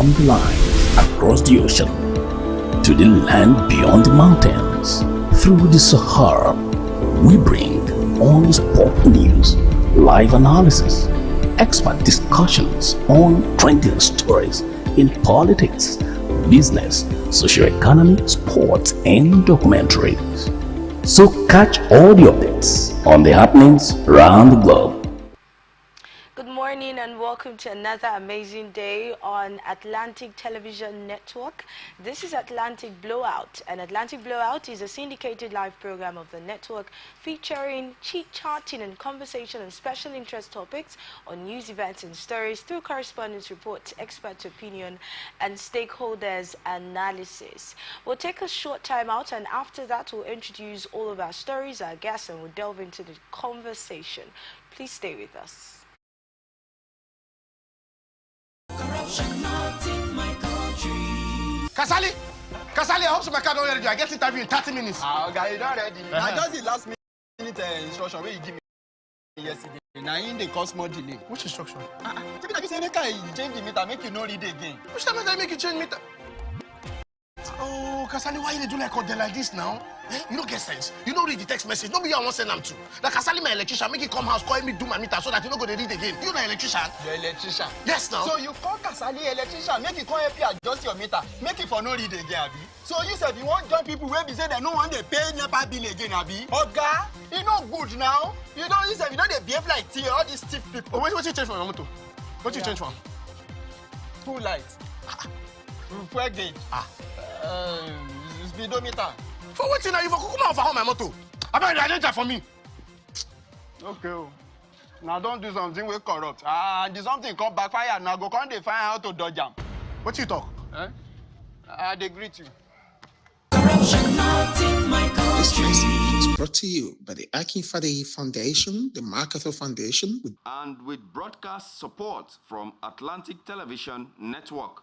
from the line across the ocean to the land beyond the mountains, through the Sahara, we bring on-the-spot news, live analysis, expert discussions on trending stories in politics, business, socio-economy, sports, and documentaries. So catch all the updates on the happenings around the globe. Good morning and welcome to another amazing day on Atlantic Television Network. This is Atlantic Blowout, and Atlantic Blowout is a syndicated live program of the network featuring chit-chatting and conversation on special interest topics on news, events and stories through correspondence reports, expert opinion and stakeholders analysis. We'll take a short time out, and after that we'll introduce all of our stories, our guests, and we'll delve into the conversation. Please stay with us. Kasali, I hope so my car don't ready. I get interview in 30 minutes. Ah, guy, you don't ready. I just the last minute instruction where you give me yesterday. Now in the cause more delay. Which instruction? You say make I change the meter, make you no read again. Which time I make you change meter? Oh, Kasali, why you do like this now? Eh? You don't get sense. You don't read the text message. Nobody I want send them to. Like Kasali, my electrician, make it come house, call me do my meter so that you don't go to read again. You the electrician? The electrician? Yes, now. So you call Kasali electrician, make it come help you adjust your meter, make it for no read again, Abi. So you said you want join people where be say they no want they pay NEPA bill again, Abi. Oga, you no good now. You don't use you don't behave like all these stiff people. Oh, what you change from your motor? What you change from? Full light. Fuel gauge. Speedometer. For what you know, you for come for my motor. I better identify for me. Okay. Now don't do something we corrupt. And do something come backfire. Now go come they find how to dodge them. What you talk? They greet you. This message is brought to you by the Akinfade Foundation, the MacArthur Foundation, and with broadcast support from Atlantic Television Network.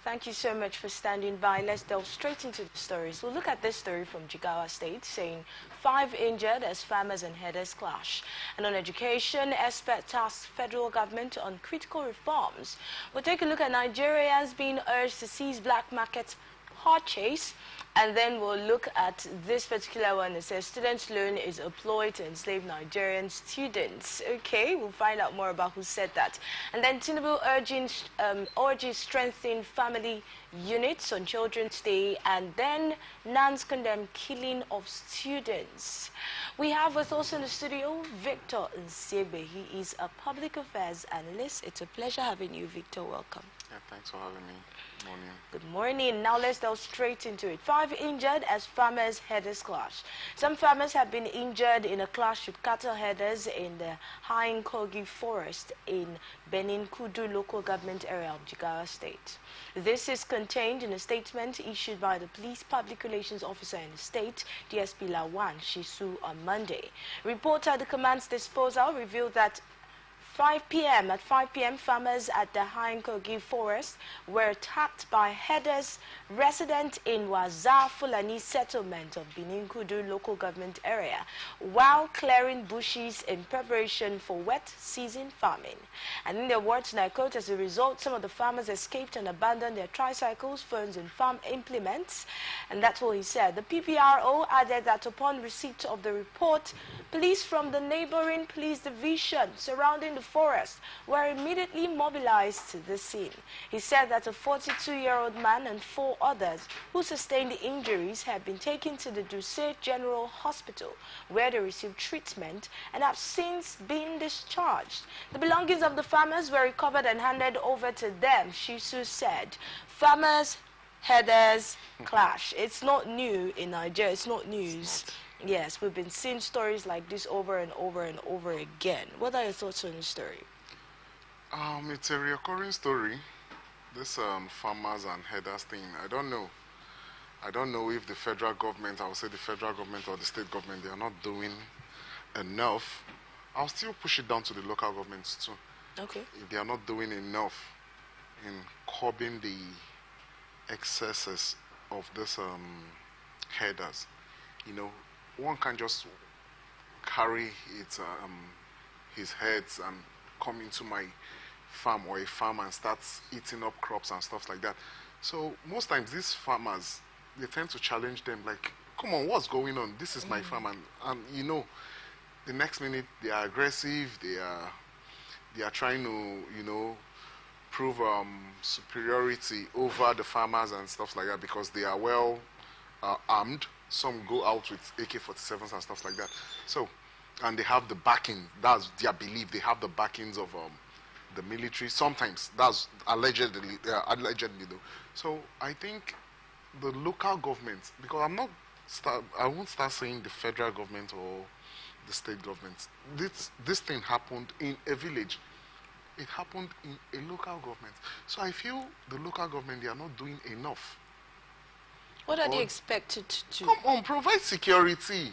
Thank you so much for standing by. Let's delve straight into the stories. We'll look at this story from Jigawa State saying 5 injured as farmers and herders clash. And on education, expert tasks federal government on critical reforms. We'll take a look at Nigerians being urged to seize black market purchase. And then we'll look at this particular one. It says students' loan is a ploy to enslave Nigerian students. Okay, we'll find out more about who said that. And then Tinubu urges strengthening family units on Children's Day. And then nuns condemn killing of students. We have with us in the studio Victor Nsebe. He is a public affairs analyst. It's a pleasure having you, Victor. Welcome. Yeah, thanks for having me. Good morning. Good morning. Now let's delve straight into it. 5 injured as farmers herders clash. Some farmers have been injured in a clash with cattle herders in the Hainkogi forest in Benin Kudu local government area of Jigawa State. This is contained in a statement issued by the police public relations officer in the state, DSP Lawan Shisu, on Monday. Report at the command's disposal revealed that 5 p.m. At 5 p.m., farmers at the Hainkogi forest were attacked by herders resident in Waza Fulani settlement of Bininkudu local government area while clearing bushes in preparation for wet season farming. And in their words, and I quote, as a result, some of the farmers escaped and abandoned their tricycles, phones and farm implements. And that's what he said. The PPRO added that upon receipt of the report, police from the neighboring police division surrounding the forest were immediately mobilized to the scene. He said that a 42-year-old man and 4 others who sustained injuries had been taken to the Duse General Hospital where they received treatment and have since been discharged. The belongings of the farmers were recovered and handed over to them, Shisu said. Farmers, herders, clash. It's not new in Nigeria. It's not news. Yes, we've been seeing stories like this over and over and over again. What are your thoughts on this story? It's a recurring story. This farmers and herders thing. I don't know. I don't know if the federal government, I would say the federal government or the state government, they are not doing enough. I'll still push it down to the local governments too. Okay. If they are not doing enough in curbing the excesses of this herders, you know, one can just carry his heads and come into my farm or a farm and start eating up crops and stuff like that. So most times these farmers, they tend to challenge them like, come on, what's going on? This is my farm. And you know, the next minute they are aggressive, they are trying to, you know, prove superiority over the farmers and stuff like that because they are well armed. Some go out with AK-47s and stuff like that. So, and they have the backing. That's their belief. They have the backings of the military. Sometimes that's allegedly though. So I think the local government, because I won't start saying the federal government or the state government. This thing happened in a village. It happened in a local government. So I feel the local government, they are not doing enough. What are they expected to do? Come on, provide security.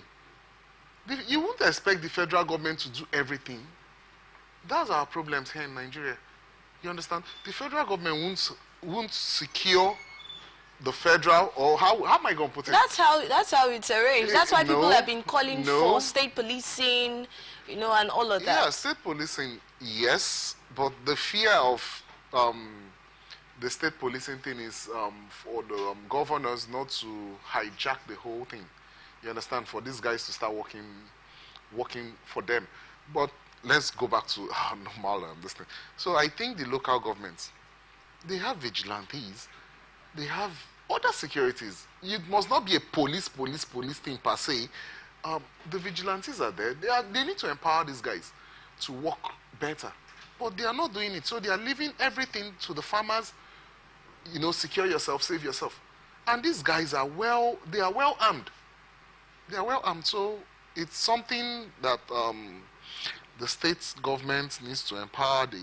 You won't expect the federal government to do everything. That's our problems here in Nigeria. You understand? The federal government won't secure the federal, or how am I going to put it? That's how it's arranged. That's why people have been calling for state policing, you know, and all of that. Yeah, state policing, yes, but the fear of the state policing thing is for the governors not to hijack the whole thing. You understand? For these guys to start working for them. But let's go back to normal this thing. So I think the local governments, they have vigilantes, they have other securities. It must not be a police thing per se. The vigilantes are there. They need to empower these guys to work better. But they are not doing it. So they are leaving everything to the farmers. You know, secure yourself, save yourself. And these guys are well armed. They are well armed. So it's something that the state government needs to empower the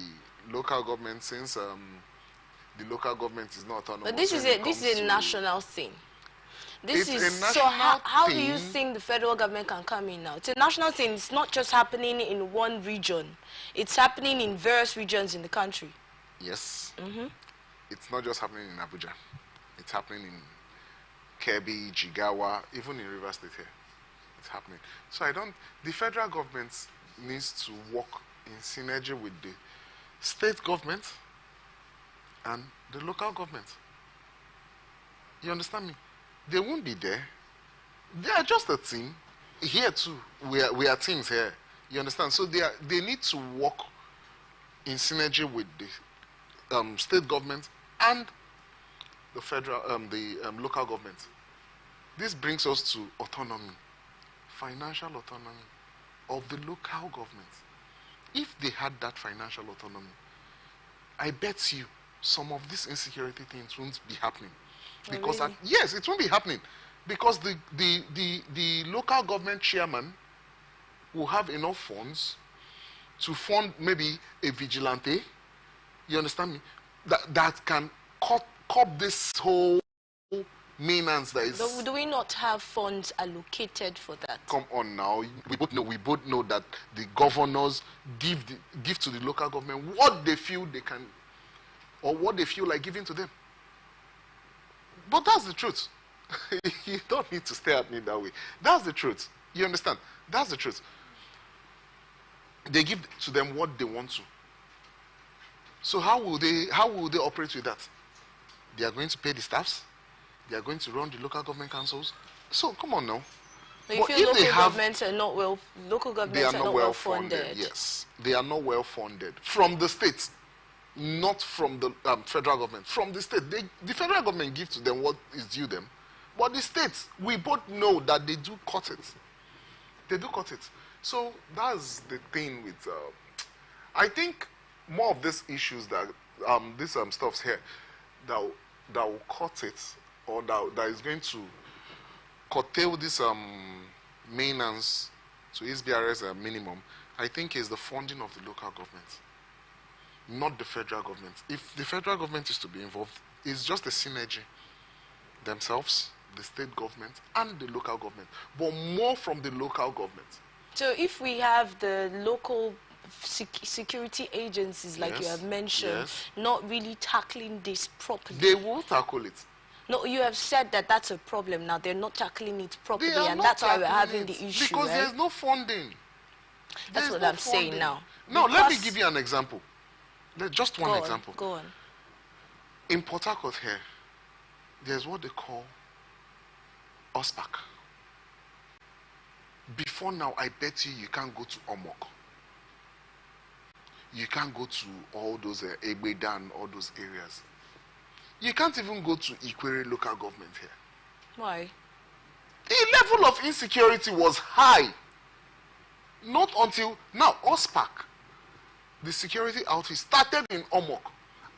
local government, since the local government is not autonomous. But this is a national thing. So how do you think the federal government can come in now? It's a national thing. It's not just happening in one region. It's happening in various regions in the country. Yes. It's not just happening in Abuja. It's happening in Kebbi, Jigawa, even in River State here. It's happening. So the federal government needs to work in synergy with the state government and the local government. You understand me? They won't be there. They are just a team. Here too, we are teams here. You understand? So they need to work in synergy with the state government and the federal, local government. This brings us to autonomy, financial autonomy of the local government. If they had that financial autonomy, I bet you some of these insecurity things won't be happening. Because really? Yes, it won't be happening. Because the local government chairman will have enough funds to fund maybe a vigilante, you understand me, that can curb this whole maintenance that is... Do we not have funds allocated for that? Come on now. We both know that the governors give to the local government what they feel they can, or what they feel like giving to them. But that's the truth. You don't need to stare at me that way. That's the truth. You understand? That's the truth. They give to them what they want to. So how will they operate with that? They are going to pay the staffs. They are going to run the local government councils. So come on now. So you feel local governments are not well funded? Yes, they are not well funded from the states, not from the federal government. From the state, the federal government gives to them what is due them, but the states, we both know that they do cut it. They do cut it. So that's the thing with. I think more of these issues that these stuffs here that will cut it, or that is going to curtail this maintenance to SBRS minimum, I think is the funding of the local government, not the federal government. If the federal government is to be involved, it's just a synergy. Themselves, the state government, and the local government, but more from the local government. So if we have the local security agencies, like you have mentioned, not really tackling this properly, they will tackle it. No, you have said that that's a problem now. They're not tackling it properly, and that's why we're having the issue. Because there's no funding. That's what I'm saying now. No, let me give you an example. Just one example. Go on. In Port Harcourt here, there's what they call OSPAC. Before now, I bet you can't go to Omok. You can't go to all those Egbedan, all those areas. You can't even go to Ikwere local government here. Why? The level of insecurity was high. Not until now, OSPAC, the security outfit, started in Omok.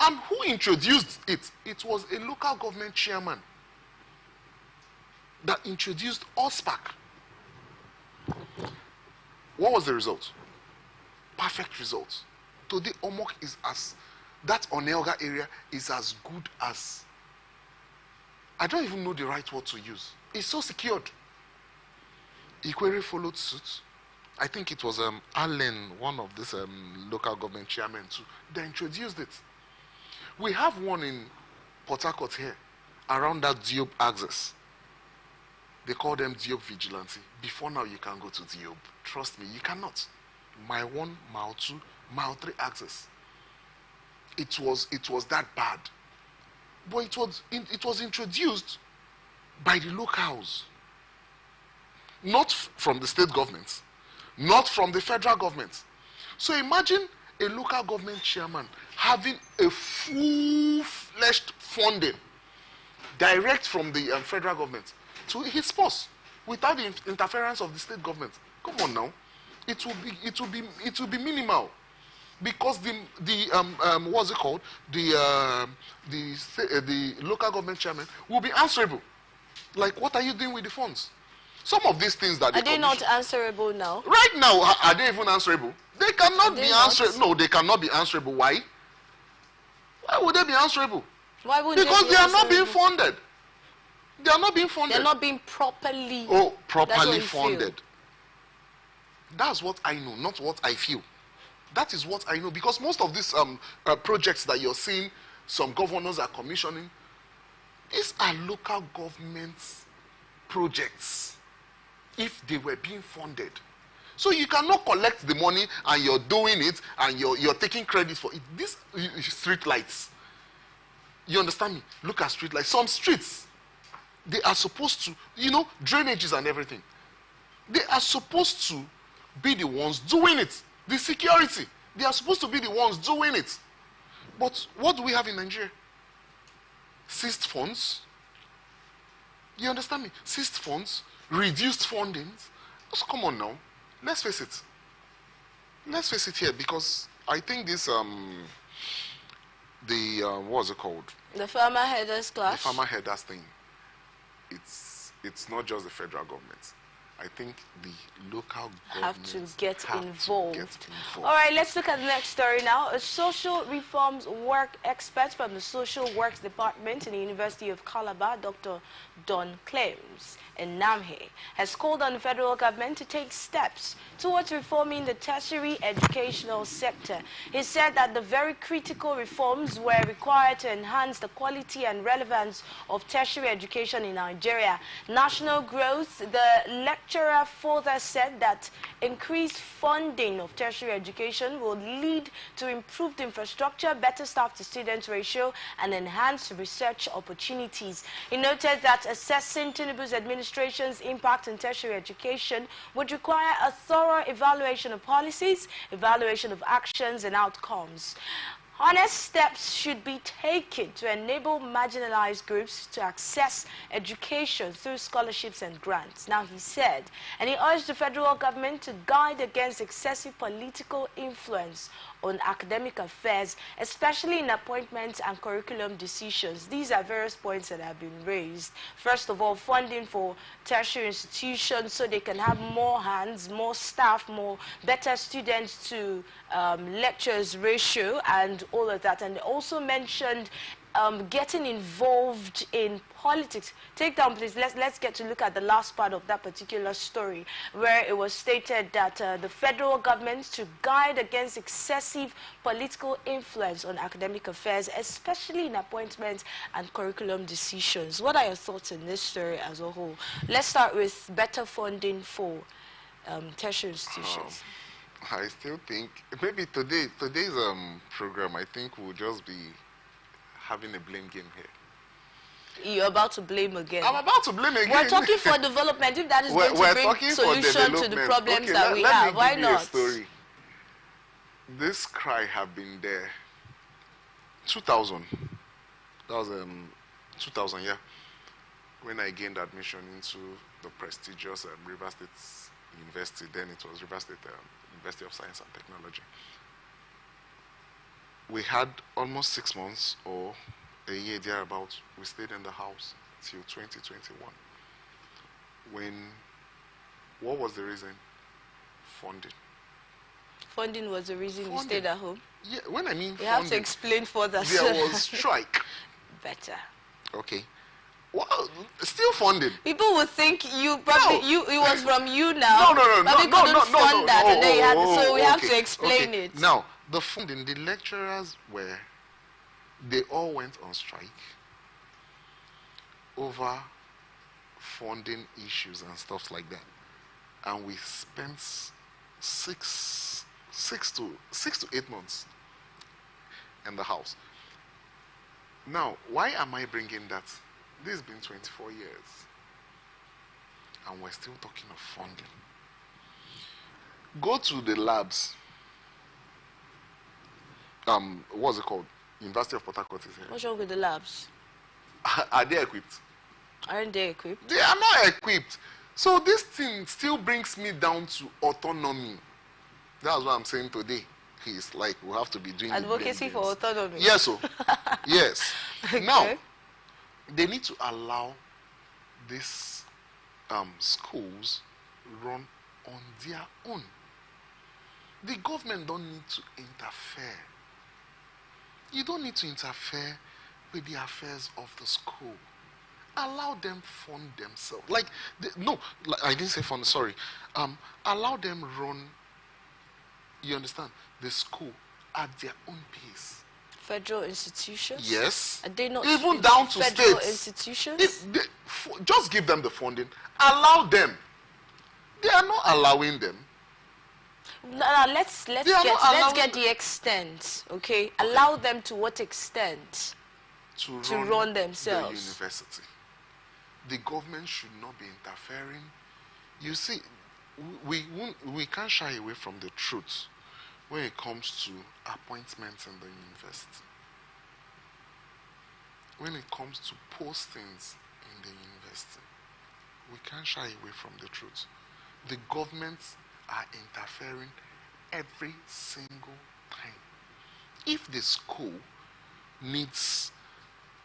And who introduced it? It was a local government chairman that introduced OSPAC. What was the result? Perfect result. Today, Omok is that Onelga area is as good as, I don't even know the right word to use. It's so secured. Ikwere followed suit. I think it was Allen, one of this local government chairmen too. They introduced it. We have one in Port Harcourt here, around that Diop axis. They call them Diop Vigilante. Before now, you can go to Diop. Trust me, you cannot. Mile 1, Mile 2, Mile 3 axis. It was that bad. But it was introduced by the locals. Not from the state government. Not from the federal government. So imagine a local government chairman having a full-fledged funding direct from the federal government to his post without the interference of the state government. Come on now. It will be minimal. Because the what's it called? The local government chairman will be answerable. Like, what are you doing with the funds? Some of these things that are they not answerable now? Right now, are they even answerable? They cannot be answerable. No, they cannot be answerable. Why? Why would they be answerable? Why would they be Because they are not being funded. They are not being funded. They're not being properly. Properly funded. That's what I know, not what I feel. That is what I know, because most of these projects that you're seeing, some governors are commissioning, these are local government projects, if they were being funded. So you cannot collect the money and you're doing it and you're taking credit for it. These street lights, you understand me? Look at street lights. Some streets, they are supposed to, drainages and everything. They are supposed to be the ones doing it. The security, they are supposed to be the ones doing it. But what do we have in Nigeria? Seized funds. You understand me? Seized funds, reduced fundings. Just come on now. Let's face it. Let's face it here, because I think this what's it called? The farmer headers clash. The farmer headers thing. It's not just the federal government. I think the local government have to get involved. All right, let's look at the next story now. A social reforms work expert from the Social Works Department in the University of Calabar, Dr. Don claims in Namhe, has called on the federal government to take steps towards reforming the tertiary educational sector. He said that the very critical reforms were required to enhance the quality and relevance of tertiary education in Nigeria. National growth, the lecturer further said that increased funding of tertiary education will lead to improved infrastructure, better staff-to-student ratio, and enhanced research opportunities. He noted that assessing Tinubu's administration's impact on tertiary education would require a thorough evaluation of policies, evaluation of actions and outcomes. Honest steps should be taken to enable marginalized groups to access education through scholarships and grants. Now, he said, and he urged the federal government to guide against excessive political influence on academic affairs, especially in appointments and curriculum decisions. These are various points that have been raised. First of all, funding for tertiary institutions so they can have more hands, more staff, better students to lecturers ratio and all of that. And they also mentioned getting involved in politics. Take down, please. Let's get to look at the last part of that particular story, where it was stated that the federal government should guide against excessive political influence on academic affairs, especially in appointments and curriculum decisions. What are your thoughts on this story as a whole? Let's start with better funding for tertiary institutions. I still think maybe today's program, I think we'll just be having a blame game here. You're about to blame again. I'm about to blame again. We're talking for development. If that is going to bring solution to the problems that we have, why not? Let me give you a story. This cry have been there. 2000. That was 2000, yeah. When I gained admission into the prestigious River State University, then it was River State University of Science and Technology. We had almost 6 months or a year thereabouts. We stayed in the house till 2021. What was the reason? Funding. Funding was the reason you stayed at home? Yeah, when I mean you have to explain further. There was strike. Better. Okay. Well, still funding. People would think you probably it was from you now. No. But we couldn't fund that, and then you had to, so we have to explain it. Now, the funding, the lecturers they all went on strike over funding issues and stuff like that, and we spent six to 8 months in the house. Now, why am I bringing that? This has been 24 years, and we're still talking of funding. Go to the labs. What's it called? University of Port Harcourt is here. What's wrong with the labs? Are they equipped? Aren't they equipped? They are not equipped. So this thing still brings me down to autonomy. That's what I'm saying today. It's like we have to be doing advocacy for autonomy. Yes, so yes. Okay. Now, they need to allow these schools run on their own. The government don't need to interfere. You don't need to interfere with the affairs of the school. Allow them fund themselves. I didn't say fund, sorry. Allow them run, you understand, the school at their own pace. Federal institutions? Yes. Are they not even down to federal states? Institutions? Just give them the funding. Allow them. They are not allowing them. No, let's get the extent, okay? Allow them to what extent? To run themselves. The university. The government should not be interfering. You see, we can't shy away from the truth when it comes to appointments in the university. When it comes to postings in the university, we can't shy away from the truth. The governments are interfering every single time. If the school needs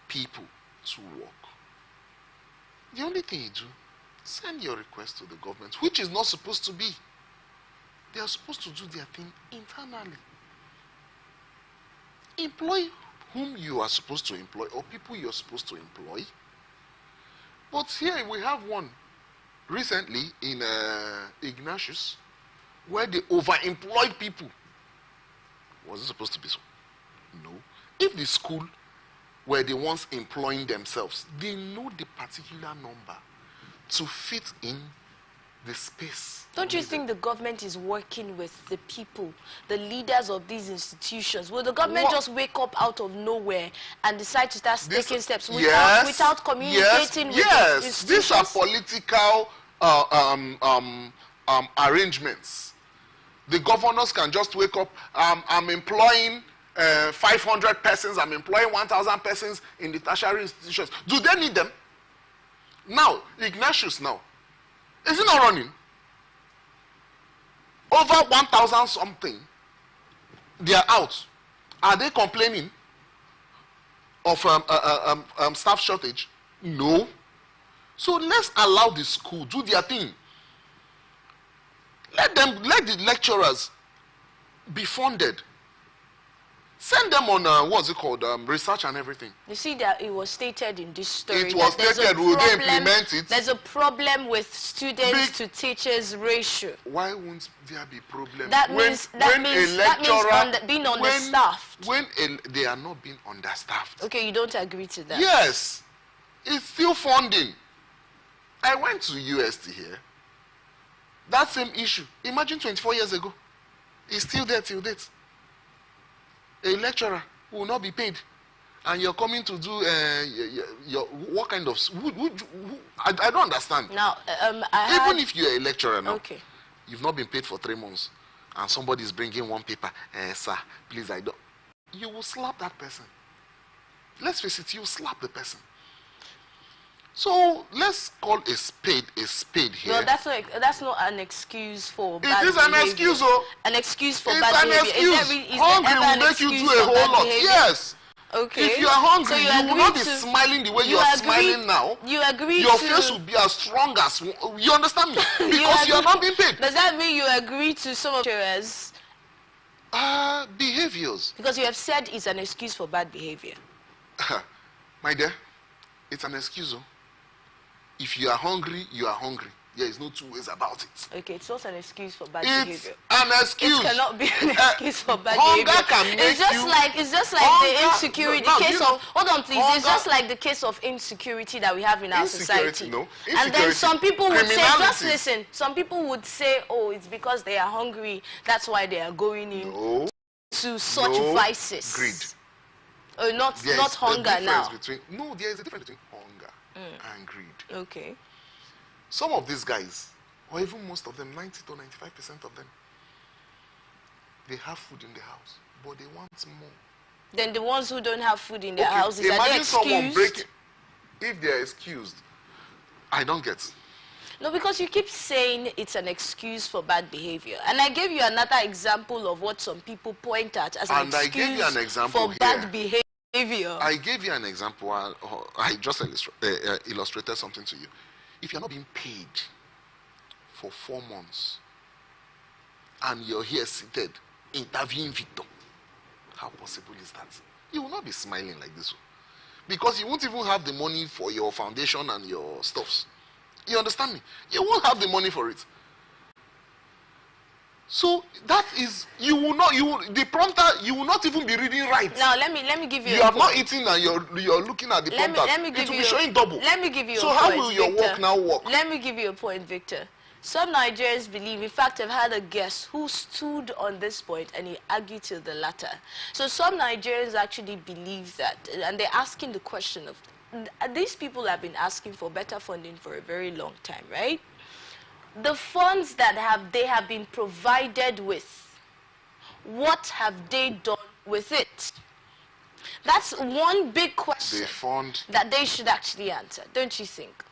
people to work, the only thing you do, send your request to the government, which is not supposed to be. They are supposed to do their thing internally. Employ whom you are supposed to employ, or people you are supposed to employ, But here we have one recently in Ignatius where they overemployed people. Was it supposed to be so? No. If the school were the ones employing themselves, they know the particular number to fit in the space. Don't you think the government is working with the people, the leaders of these institutions? Will the government just wake up out of nowhere and decide to start taking steps without communicating with the institutions? These are political arrangements. The governors can just wake up. I'm employing 500 persons. I'm employing 1,000 persons in the tertiary institutions. Do they need them? Now, Ignatius now, is it not running? Over 1,000 something, they are out. Are they complaining of staff shortage? No. So let's allow the school do their thing. Let the lecturers be funded. Send them on what's it called, research and everything. You see that it was stated in this story. It was stated. Will they implement it? There's a problem with students to teachers ratio. Why won't there be problem? That means being understaffed. When they are not being understaffed. Okay, you don't agree to that? Yes, it's still funding. I went to UST here. That same issue. Imagine 24 years ago. It's still there till date. A lecturer will not be paid, and you're coming to do your what kind of? I don't understand. Now, even if you're a lecturer now, okay, you've not been paid for 3 months, and somebody is bringing one paper, sir, please, I don't. You will slap that person. Let's face it, you slap the person. So let's call a spade here. No, that's not an excuse for bad behavior. It is an excuse, oh. An excuse for it's bad an behavior. Excuse. Hungry will make you do a whole lot. Behavior? Yes. Okay. If you are hungry, so you will not be smiling the way you are smiling now. You agree Your face will be as strong as... You understand me? Because you are not being paid. Does that mean you agree to some of lecturers? Behaviors. Because you have said it's an excuse for bad behavior. My dear, it's an excuse. If you are hungry, you are hungry. There is no two ways about it. Okay, it's not an excuse for bad behavior. It's an excuse. It cannot be an excuse for bad hunger behavior. Can make It's just like the insecurity case of. Hold on, please. It's just like the case of insecurity that we have in our society. No. And then some people would say, just listen. Some people would say, oh, it's because they are hungry. That's why they are going in to such vices. Greed. Oh, not hunger now. No, there is a difference between hunger and greed. Okay. Some of these guys, or even most of them, 90 to 95% of them, they have food in the house, but they want more. Then the ones who don't have food in their houses, are they excused? Someone breaking. If they are excused, I don't get. No, because you keep saying it's an excuse for bad behavior. And I gave you another example of what some people point at as an excuse for bad behavior. I gave you an example. I just illustrated something to you. If you're not being paid for 4 months and you're here seated interviewing Victor, how possible is that? You will not be smiling like this. Because you won't even have the money for your foundation and your stuffs. You understand me? You won't have the money for it. So that is, the prompter, you will not even be reading right. Now let me give you. You have not eaten and you're looking at the prompter. It will be showing double. Let me give you. So how will your work now work? Let me give you a point, Victor. Some Nigerians believe, in fact, I've had a guest who stood on this point and he argued to the latter. So some Nigerians actually believe that, and they're asking the question of, these people have been asking for better funding for a very long time, right? The funds that they have been provided with, what have they done with it? That's one big question that they should actually answer, don't you think?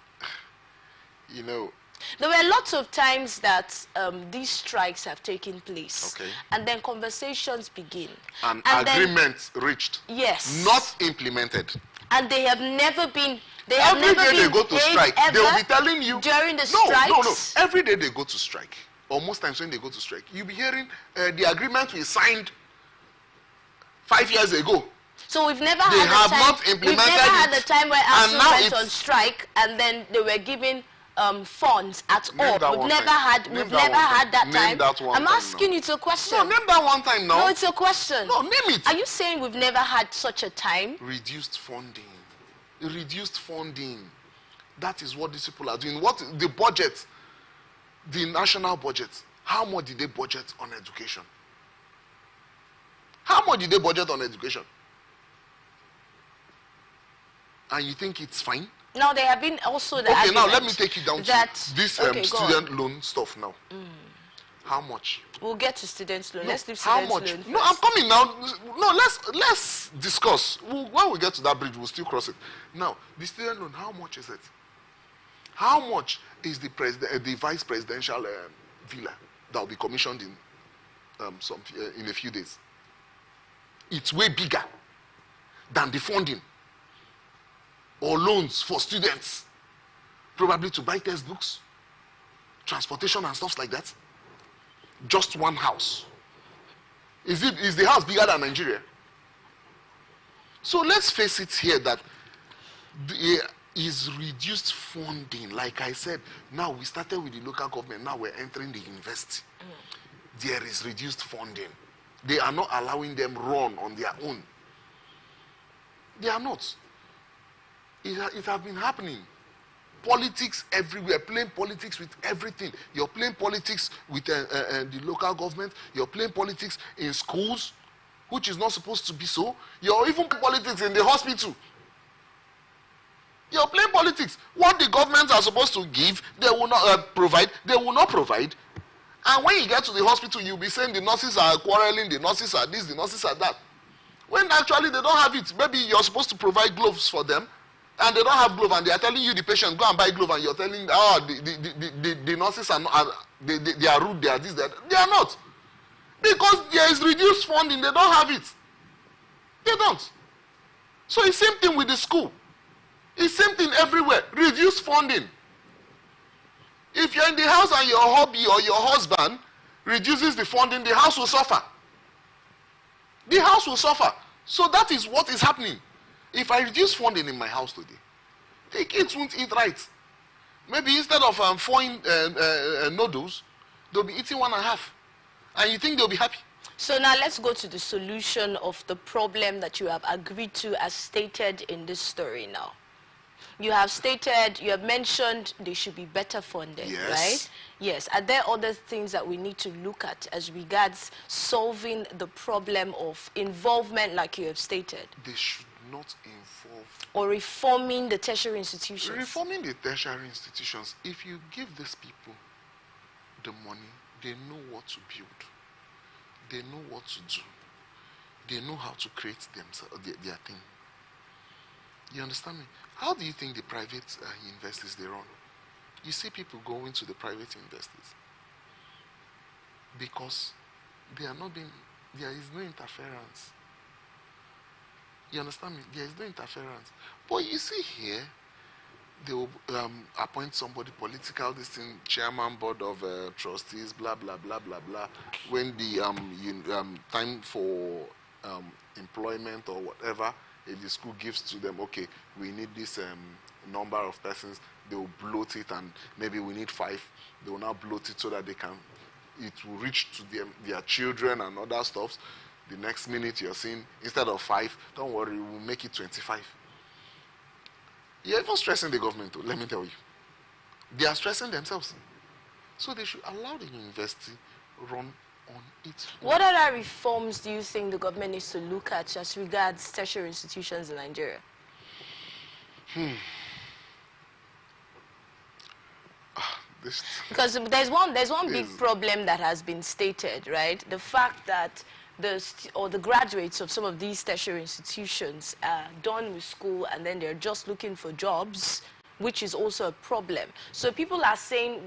You know, there were lots of times that these strikes have taken place, and then conversations begin. And agreements reached. Yes. Not implemented. And they have never been. Every day they go to strike, they will be telling you during the strikes. No. Every day they go to strike, or most times when they go to strike, you'll be hearing the agreement we signed 5 years ago. So we've never They have had not we've implemented never had it. a time where And ASU now went it's- on strike and then they were giving funds at Name all. that We've one never time. had Name we've that never one had time. that Name time. that one I'm time asking now. you, it's a question. No, name that one time now. No, it's a question. No, name it. Are you saying we've never had such a time? Reduced funding. Reduced funding. That is what these people are doing. What the budget, the national budget, how much did they budget on education? How much did they budget on education? And you think it's fine? Now there have been also the Okay, now let me argument take you down that to this okay, go on. student loan stuff now. How much? We'll get to students' loan. No, Let's leave how students' much? loan first. No, I'm coming now. No, let's discuss. When we get to that bridge, we'll still cross it. Now, the student loan, how much is it? How much is the vice presidential villa that will be commissioned in in a few days? It's way bigger than the funding or loans for students, probably to buy textbooks, transportation and stuff like that. Just one house. Is the house bigger than Nigeria? So let's face it here that there is reduced funding. Like I said, now we started with the local government, now we're entering the university. There is reduced funding. They are not allowing them run on their own. They are not. It has been happening. Politics everywhere, playing politics with everything. You're playing politics with the local government. You're playing politics in schools, which is not supposed to be so. You're even playing politics in the hospital. You're playing politics. What the governments are supposed to give, they will not provide. They will not provide. And when you get to the hospital, you'll be saying the nurses are quarreling, the nurses are this, the nurses are that. When actually they don't have it. Maybe you're supposed to provide gloves for them, and they don't have gloves, and they are telling you, the patient, go and buy glove, and you're telling, oh, the nurses are not, they are rude, they are this, they are not. Because there is reduced funding, they don't have it. They don't. So it's same thing with the school. It's same thing everywhere. Reduced funding. If you're in the house and your hubby or your husband reduces the funding, the house will suffer. The house will suffer. So that is what is happening. If I reduce funding in my house today, the kids won't eat right. Maybe instead of 4 noodles, they'll be eating 1.5. And you think they'll be happy? So now let's go to the solution of the problem that you have agreed to as stated in this story now. You have stated, you have mentioned they should be better funded, Yes. right? Yes. Are there other things that we need to look at as regards solving the problem of involvement like you have stated? They should not involve. Or reforming the tertiary institutions? Reforming the tertiary institutions, if you give these people the money, they know what to build. They know what to do. They know how to create their thing. You understand me? How do you think the private universities they run? You see people going to the private universities because they are not being, there is no interference. You understand me? There is no interference. But you see here, they will appoint somebody political, this thing, chairman, board of trustees, blah, blah, blah, blah, blah. When the time for employment or whatever, if the school gives to them, okay, we need this number of persons, they will bloat it, and maybe we need 5. They will now bloat it so that it will reach to their children and other stuffs. The next minute you're seeing, instead of 5, don't worry, we'll make it 25. You're even stressing the government too, let me tell you. They are stressing themselves. So they should allow the university run on its own. What other reforms do you think the government needs to look at as regards tertiary institutions in Nigeria? Because there's one big problem that has been stated, right? The fact that the graduates of some of these tertiary institutions are done with school and then they're just looking for jobs, which is also a problem. So people are saying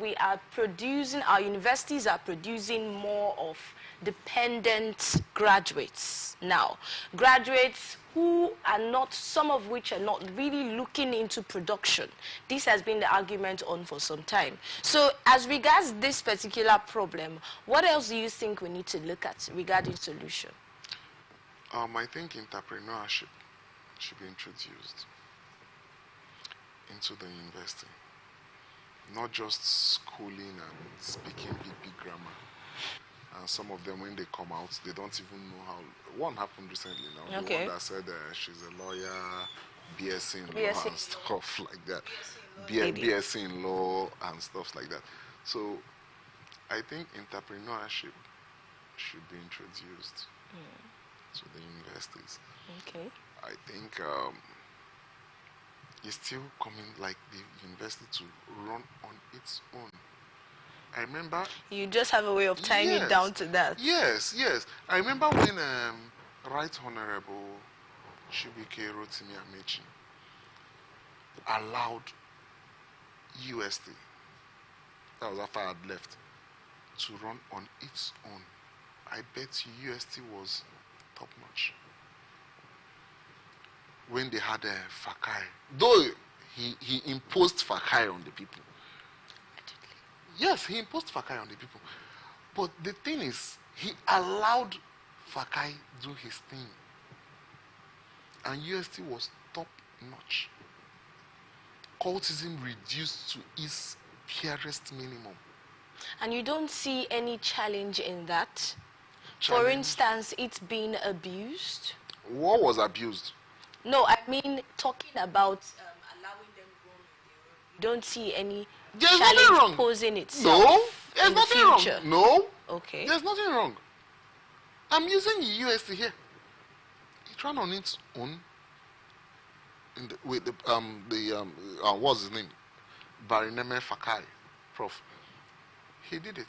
our universities are producing more of dependent graduates now. Graduates who are not, some of which are not really looking into production. This has been the argument on for some time. So as regards this particular problem, what else do you think we need to look at regarding solution? I think entrepreneurship should be introduced into the university. Not just schooling and speaking big grammar. And some of them, when they come out, they don't even know how. One happened recently now. The one that said she's a lawyer, BSc in law and stuff like that. BSc in law and stuff like that. So I think entrepreneurship should be introduced to the universities. Okay. I think it's still coming like the university to run on its own. I remember... You just have a way of tying it down to that. Yes. I remember when Right Honorable Chibuike Rotimi Amechi allowed UST, that was after I had left, to run on its own. I bet you UST was top notch. When they had Fakai, though he imposed Fakai on the people. Yes, he imposed Fakai on the people. But the thing is, he allowed Fakai do his thing. And UST was top notch. Cultism reduced to its purest minimum. And you don't see any challenge in that? Challenge? For instance, it's being abused? What was abused? No, I mean talking about allowing them to go on their own. You don't see any challenge posing itself. No, there's nothing wrong. No. Okay. There's nothing wrong. I'm using UST here. It ran on its own. With the what's his name? Barineme Fakai, Prof. He did it.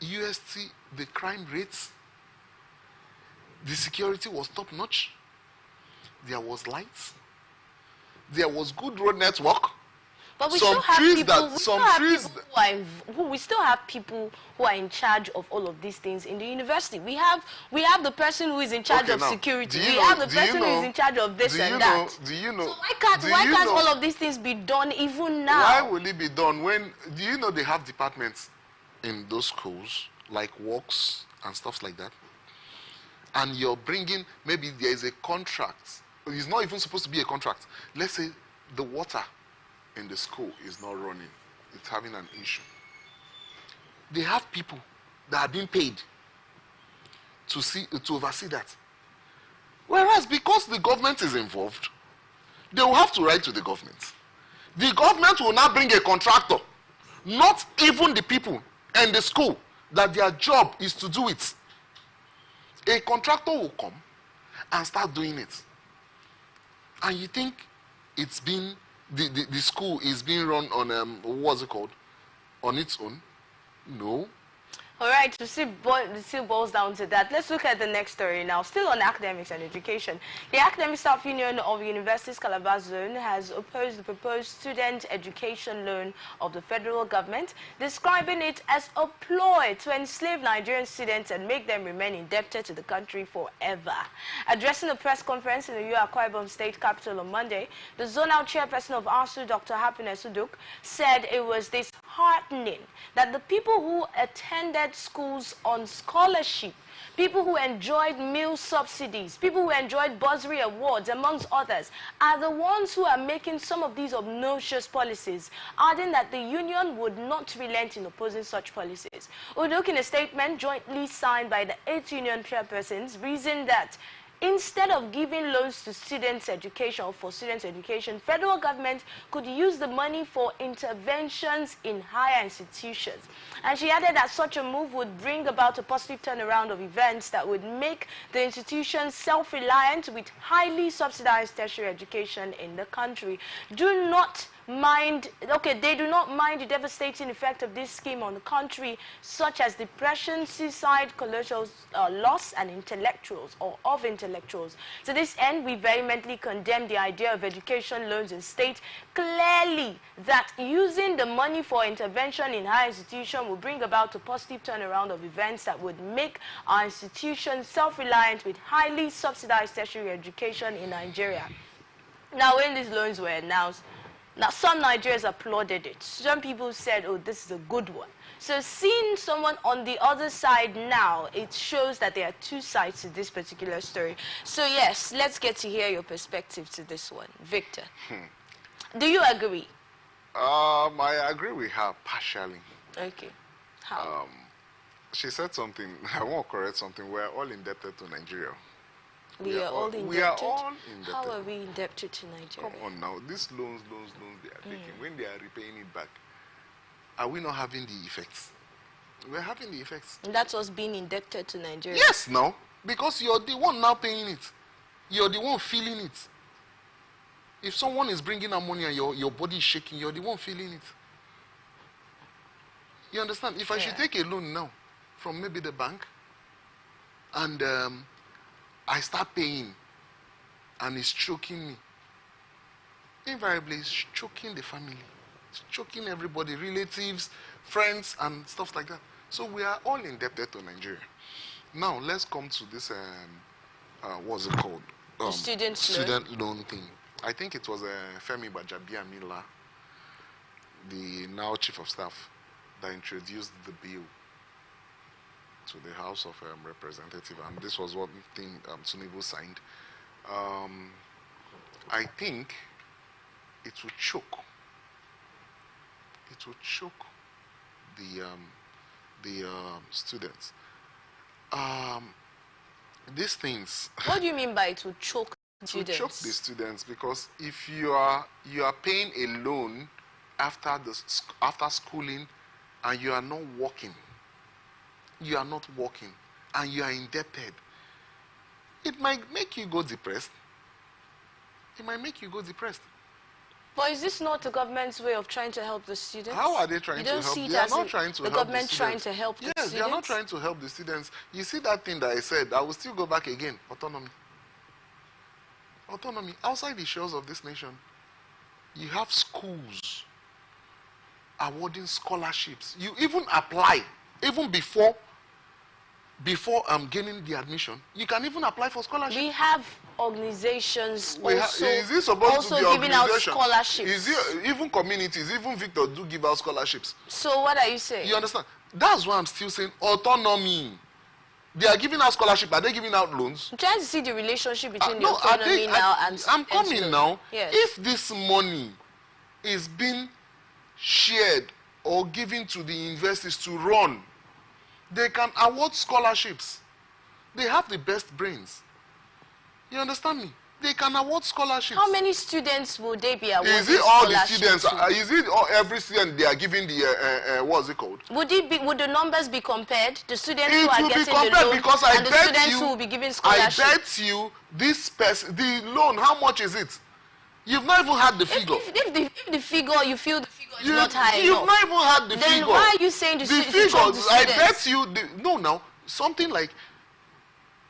UST, the crime rates, the security was top notch. There was lights. There was good road network. But we still have people who are in charge of all of these things in the university. We have the person who is in charge of security. We have the person who is in charge of this and that. Do you know? So why can't all of these things be done even now? Why will it be done when? Do you know they have departments in those schools like works and stuff like that? And you're bringing, maybe there is a contract. It's not even supposed to be a contract. Let's say the water in the school is not running. It's having an issue. They have people that are being paid to oversee that. Whereas because the government is involved, they will have to write to the government. The government will now bring a contractor, not even the people in the school that their job is to do it. A contractor will come and start doing it. And you think it's been, the school is being run on, what's it called? On its own? No. All right, it still boils down to that. Let's look at the next story now. Still on academics and education. The Academic Staff Union of Universities Calabar Zone has opposed the proposed student education loan of the federal government, describing it as a ploy to enslave Nigerian students and make them remain indebted to the country forever. Addressing a press conference in the Akwa Ibom State capital on Monday, the zonal chairperson of ASU, Dr. Happiness Uduk, said it was disheartening that the people who attended schools on scholarship, people who enjoyed meal subsidies, people who enjoyed bursary awards, amongst others, are the ones who are making some of these obnoxious policies, adding that the union would not relent in opposing such policies. Uduk, in a statement jointly signed by the 8 union chairpersons, reasoned that instead of giving loans to students' education or for students' education, federal government could use the money for interventions in higher institutions. And she added that such a move would bring about a positive turnaround of events that would make the institutions self-reliant with highly subsidized tertiary education in the country. They do not mind the devastating effect of this scheme on the country, such as depression, suicide, collateral loss, and intellectuals. To this end, we vehemently condemn the idea of education loans and state clearly that using the money for intervention in higher institutions will bring about a positive turnaround of events that would make our institutions self-reliant with highly subsidized tertiary education in Nigeria. Now, when these loans were announced, now some Nigerians applauded it. Some people said, oh, this is a good one. So seeing someone on the other side now, it shows that there are two sides to this particular story. So yes, let's get to hear your perspective to this one. Victor, do you agree? I agree with her partially. Okay. How? She said something, I want to correct something. We're all indebted to Nigeria. We are all indebted. We are all indebted. How are we indebted to Nigeria? Come on now. These loans they are taking, when they are repaying it back, are we not having the effects? We're having the effects. And that's us being indebted to Nigeria. Yes, now. Because you're the one now paying it. You're the one feeling it. If someone is bringing out money and your body is shaking, you're the one feeling it. You understand? If I should take a loan now from maybe the bank and I start paying and it's choking me, invariably it's choking the family. It's choking everybody, relatives, friends and stuff like that. So we are all indebted to Nigeria. Now let's come to this, what's it called? Student loan thing. I think it was Femi Gbajabiamila, the now Chief of Staff, that introduced the bill to the House of Representatives, and this was one thing Tinubu signed. I think it will choke. It will choke the students. These things. What do you mean by it will choke students? It will choke the students because if you are paying a loan after schooling and you are not working, and you are indebted, it might make you go depressed. But is this not the government's way of trying to help the students? How are they trying to help? They are not trying to help the government trying to help the students? Yes, they are not trying to help the students. You see that thing that I said, I will still go back again. Autonomy. Outside the shores of this nation, you have schools awarding scholarships. You even apply, even before gaining the admission, you can even apply for scholarship. We have organizations also giving out scholarships. Is it even communities, even Victor do give out scholarships. So what are you saying? You understand? That's why I'm still saying autonomy. They are giving out scholarship. Are they giving out loans? I'm trying to see the relationship between the autonomy and I'm coming now. Yes. If this money is being shared or given to the universities to run, they can award scholarships. They have the best brains. You understand me? They can award scholarships. How many students will they be awarding? Is it all the students? Is it every student they are giving the what's it called? Would the numbers be compared? The students who are getting the loan because and the students who will be giving scholarships. I bet you this person, the loan, how much is it? You've not even had the figure. If the figure, you feel the figure is not high You've enough. not even had the figure. Then why are you saying the figure? I bet you, now, something like,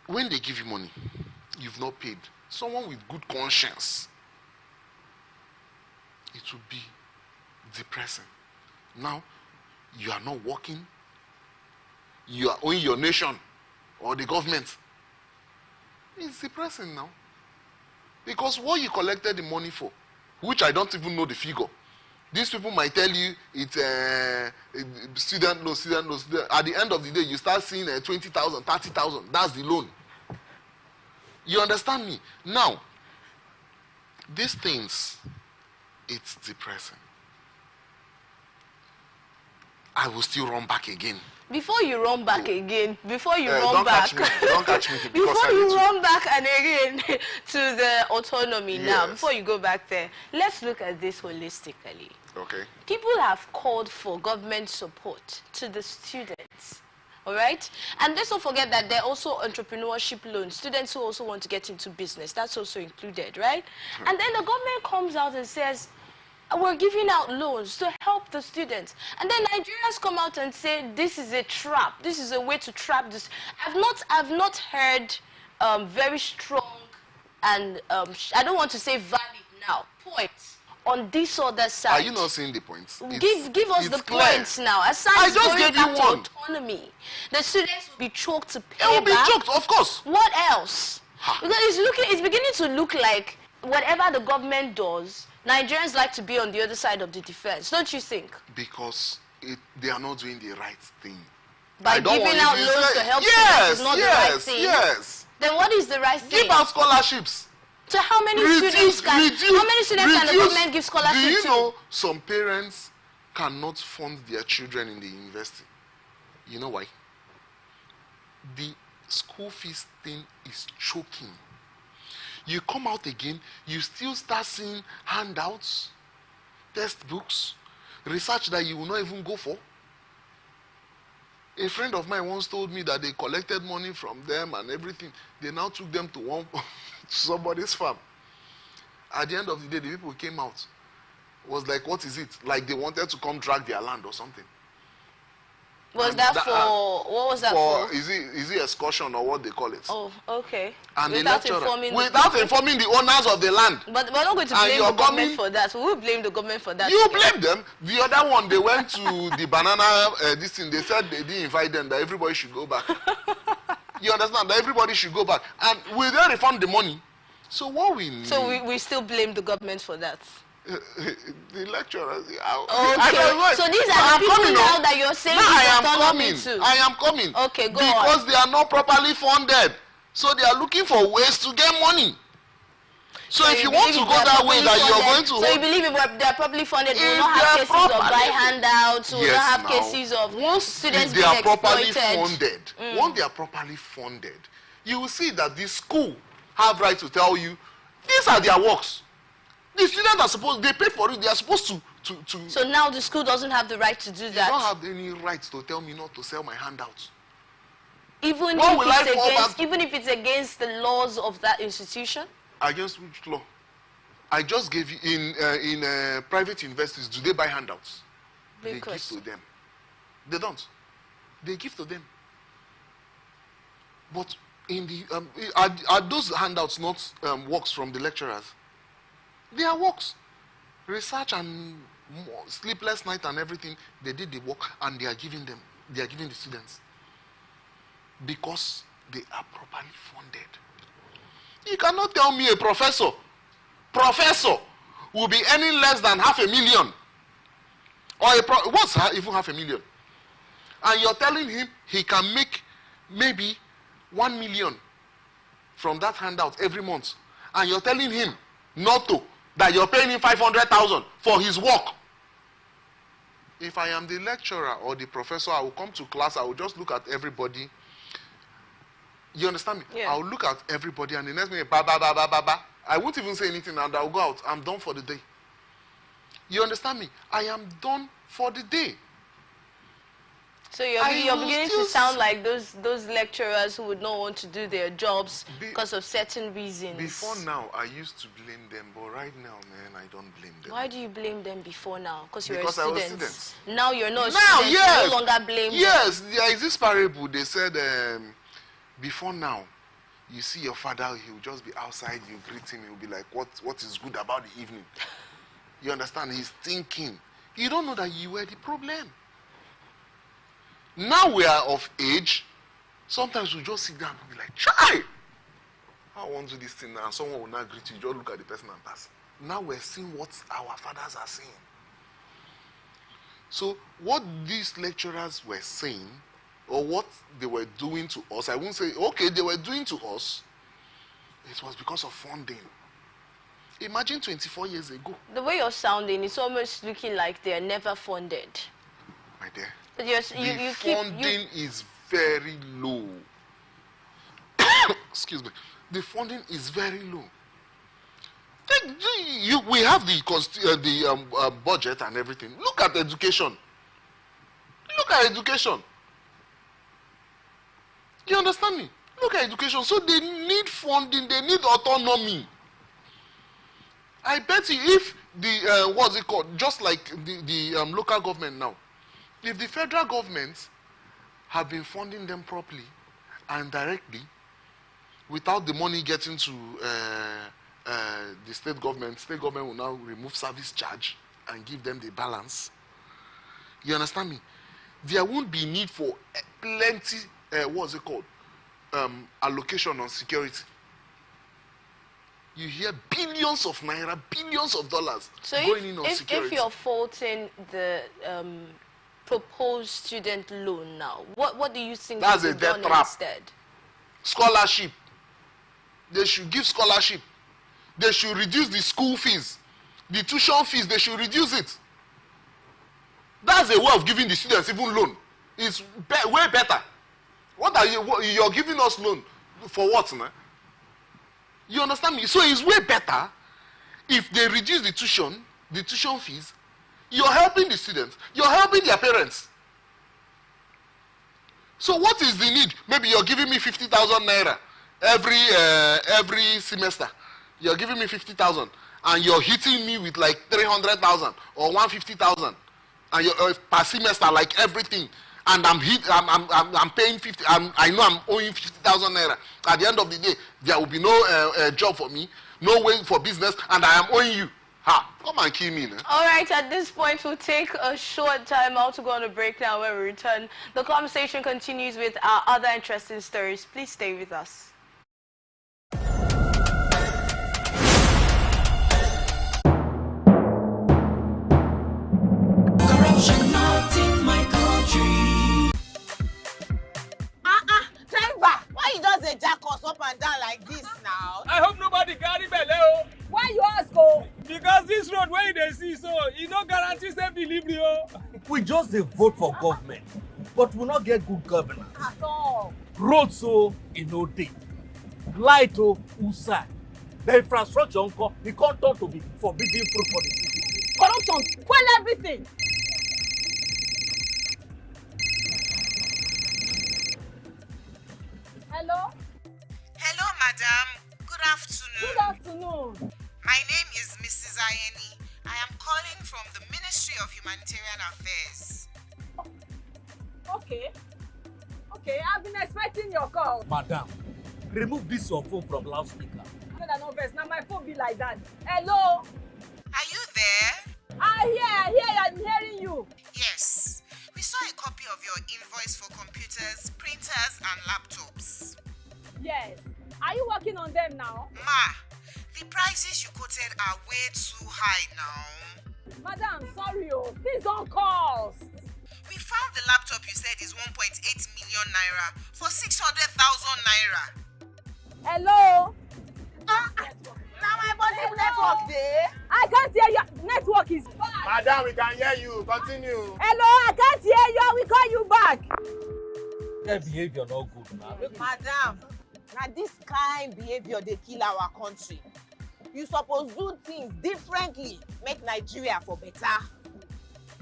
when they give you money, you've not paid. Someone with good conscience, it will be depressing. Now, you are not working. You are owing your nation or the government. It's depressing now. Because what you collected the money for, which I don't even know the figure, these people might tell you it's student loan. At the end of the day, you start seeing 20,000, 30,000. That's the loan. You understand me? Now, these things, it's depressing. I will still run back again. Before you run back again, don't catch me. Before you run back and again to the autonomy now, before you go back there, let's look at this holistically. Okay. People have called for government support to the students. All right? And let's not forget that there are also entrepreneurship loans, students who also want to get into business. That's also included, right? And then the government comes out and says, we're giving out loans to help the students. And then Nigerians come out and say, this is a trap. This is a way to trap this. I've not heard very strong and, I don't want to say valid now, points on this other side. Are you not seeing the points? Give us the clear. points now. Aside I just going gave back you to one. autonomy, the students will be choked to pay It will be back. choked, of course. What else? Because it's beginning to look like whatever the government does, Nigerians like to be on the other side of the defense, don't you think? Because they are not doing the right thing. By giving out loans to help students is not the right thing. Yes. Then what is the right thing? Give out scholarships. So how many students can the government give scholarships to? Do you know some parents cannot fund their children in the university? You know why? The school fees thing is choking. You come out again, you still start seeing handouts, textbooks, research that you will not even go for. A friend of mine once told me that they collected money from them and everything. They now took them to somebody's farm. At the end of the day, the people who came out was like, what is it? Like they wanted to come drag their land or something. Was that for, what was that for? Is it excursion or what they call it? Oh, okay. And without informing the owners of the land. But we're not going to blame the government for that. We will blame the government for that. You blame them. The other one, they went to the banana, this thing, they said they didn't invite them, that everybody should go back. You understand? That everybody should go back. And will they refund the money? So what we need... So we still blame the government for that? The lecturers. Okay. So these are the people now that you're saying I am coming. Okay, go on. Because they are not properly funded. So they are looking for ways to get money. So if you want to go that way, that you are going to... So you believe if they are properly funded, you will not have cases of buy handouts, you will not have cases of students being exploited. Once they are properly funded, you will see that the school have right to tell you, these are their works. The students are supposed, they pay for it, they are supposed to... So now the school doesn't have the right to do that? You don't have any right to tell me not to sell my handouts. Even if it's against the laws of that institution? Against which law? I just gave you, in private universities, do they buy handouts? They give to them. They don't. They give to them. But in the, are those handouts not works from the lecturers? They are works. Research and sleepless night and everything, they did the work and they are giving them, they are giving the students. Because they are properly funded. You cannot tell me a professor will be earning less than $500,000. Or what's even $500,000? And you're telling him he can make maybe 1 million from that handout every month. And you're telling him not to, that you're paying him 500,000 for his work. If I am the lecturer or the professor, I will come to class, I will just look at everybody. You understand me? Yeah. I'll look at everybody and the next minute, ba, ba, ba, ba, ba, ba. I won't even say anything and I'll go out. I'm done for the day. You understand me? I am done for the day. So you're beginning to sound like those lecturers who would not want to do their jobs because of certain reasons. Before now, I used to blame them, but right now, man, I don't blame them. Why do you blame them before now? Because you're a I was student. student. Now you're not a student. Yes. You no longer blame them. Yes, there is this parable. They said, before now, you see your father, he will just be outside, you greet him, he will be like, what is good about the evening? You understand? He's thinking. You don't know that you were the problem. Now we are of age, sometimes we just sit down and be like, try! I want to do this thing now, and someone will not greet you, just look at the person and pass. Now we're seeing what our fathers are saying. So what these lecturers were saying, or what they were doing to us, I won't say, okay, they were doing to us, it was because of funding. Imagine 24 years ago. The way you're sounding, it's almost looking like they're never funded. My dear. But funding is very low. Excuse me. The funding is very low. We have the budget and everything. Look at education. Look at education. You understand me? Look at education. So they need funding. They need autonomy. I bet you if the, what's it called? Just like the local government now. If the federal government have been funding them properly and directly, without the money getting to the state government will now remove service charge and give them the balance. You understand me? There won't be need for plenty, what's it called? Allocation on security. You hear billions of naira, billions of dollars going in on security. If you're faulting the proposed student loan now? What do you think That's should a be death done trap. instead? Scholarship. They should give scholarship. They should reduce the school fees. The tuition fees, they should reduce it. That's a way of giving the students even loan. It's way better. You're giving us loan for what, man? You understand me? So it's way better if they reduce the tuition fees. You're helping the students. You're helping their parents. So what is the need? Maybe you're giving me 50,000 naira every semester. You're giving me 50,000, and you're hitting me with like 300,000 or 150,000, and you're per semester, like everything. And I'm paying 50. I know I'm owing 50,000 naira. At the end of the day, there will be no job for me, no way for business, and I am owing you. Ha! Come and kill me, man. All right, at this point, we'll take a short time out to go on a break now. When we return, the conversation continues with our other interesting stories. Please stay with us. Corruption not in my country. Driver, why you just dey jack us up and down like this now? I hope nobody carry belle. Why you ask oh? Because this road where they see so, it no guarantee safe delivery. We just dey vote for government, but we not get good governance. At all. Road so e no dey, light o usai, the infrastructure nko e come turn to be forbidden fruit for the city. Corruption, well everything. Hello? Hello, madam. Good afternoon. Good afternoon. My name is Mrs. Ayeni. I am calling from the Ministry of Humanitarian Affairs. Okay. Okay, I've been expecting your call. Madam, remove this your phone from loudspeaker. No vex, now my phone be like that. Hello? Are you there? I hear, I'm hearing you. Yes. We saw a copy of your invoice for computers, printers, and laptops. Yes. Are you working on them now? Ma, the prices you quoted are way too high now. Madam, sorry, please don't cost. We found the laptop you said is 1.8 million naira for 600,000 naira. Hello? Now my body network there. I can't hear you. Network is bad. Madam, we can hear you. Continue. Hello, I can't hear you. I will call you back. Their behavior not good now. Madam, now this kind behavior they kill our country. You suppose do things differently. Make Nigeria for better.